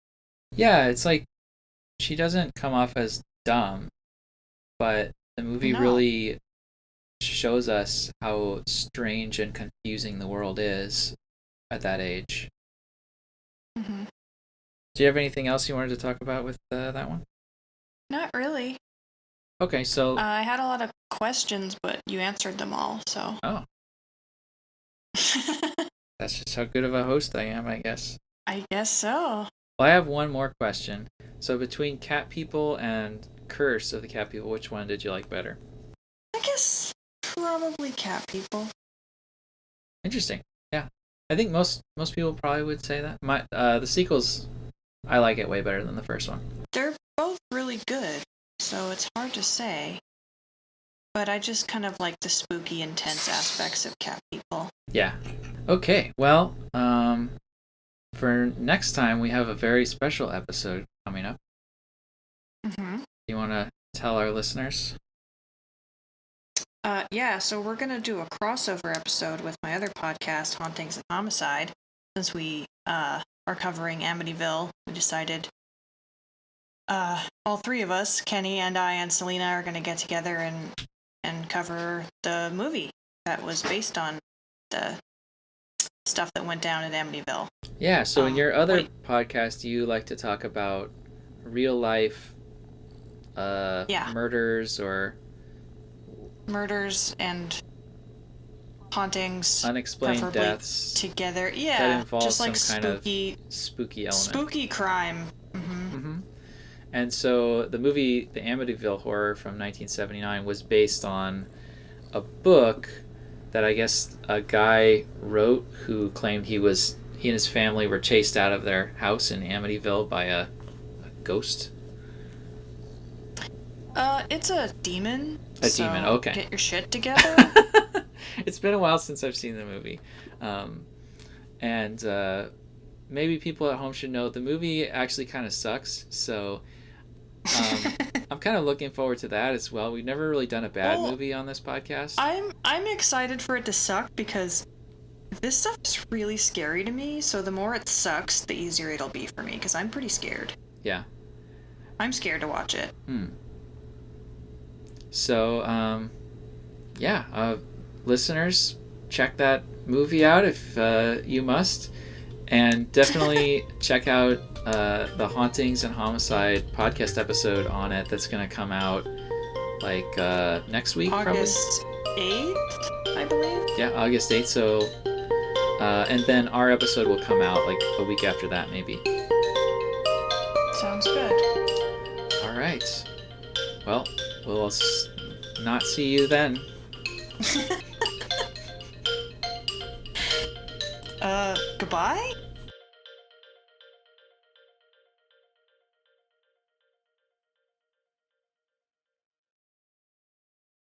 Yeah, it's like she doesn't come off as dumb, but the movie really shows us how strange and confusing the world is at that age. Mm-hmm. Do you have anything else you wanted to talk about with that one? Not really. Okay, so I had a lot of questions, but you answered them all, so. Oh. That's just how good of a host I am, I guess. I guess so. Well, I have one more question. So between Cat People and Curse of the Cat People, which one did you like better? I guess probably Cat People. Interesting. Yeah. I think most people probably would say that. The sequels, I like it way better than the first one. They're both really good, so it's hard to say. But I just kind of like the spooky, intense aspects of Cat People. Yeah. Okay. Well, for next time, we have a very special episode coming up. Mm-hmm. You want to tell our listeners? Yeah, so we're going to do a crossover episode with my other podcast, Hauntings and Homicide. Since we are covering Amityville, we decided all three of us, Kenny and I and Selena, are going to get together and cover the movie that was based on the stuff that went down at Amityville. Yeah, so in your other podcast, you like to talk about real life murders and hauntings, unexplained deaths together. Yeah, that involve just like some kind of spooky element. Spooky crime. Mm-hmm. Mm-hmm. And so the movie, The Amityville Horror from 1979, was based on a book that I guess a guy wrote who claimed he and his family were chased out of their house in Amityville by a ghost. It's a demon. Demon, okay. Get your shit together. It's been a while since I've seen the movie. And maybe people at home should know the movie actually kind of sucks, so I'm kind of looking forward to that as well. We've never really done a bad movie on this podcast. I'm excited for it to suck because this stuff is really scary to me, so the more it sucks, the easier it'll be for me, because I'm pretty scared. Yeah. I'm scared to watch it. So, listeners, check that movie out if you must. And definitely check out the Hauntings and Homicide podcast episode on it that's going to come out next week, August 8th, I believe. Yeah, August 8th. So, and then our episode will come out like a week after that, maybe. Sounds good. All right. Well, we'll not see you then. Goodbye?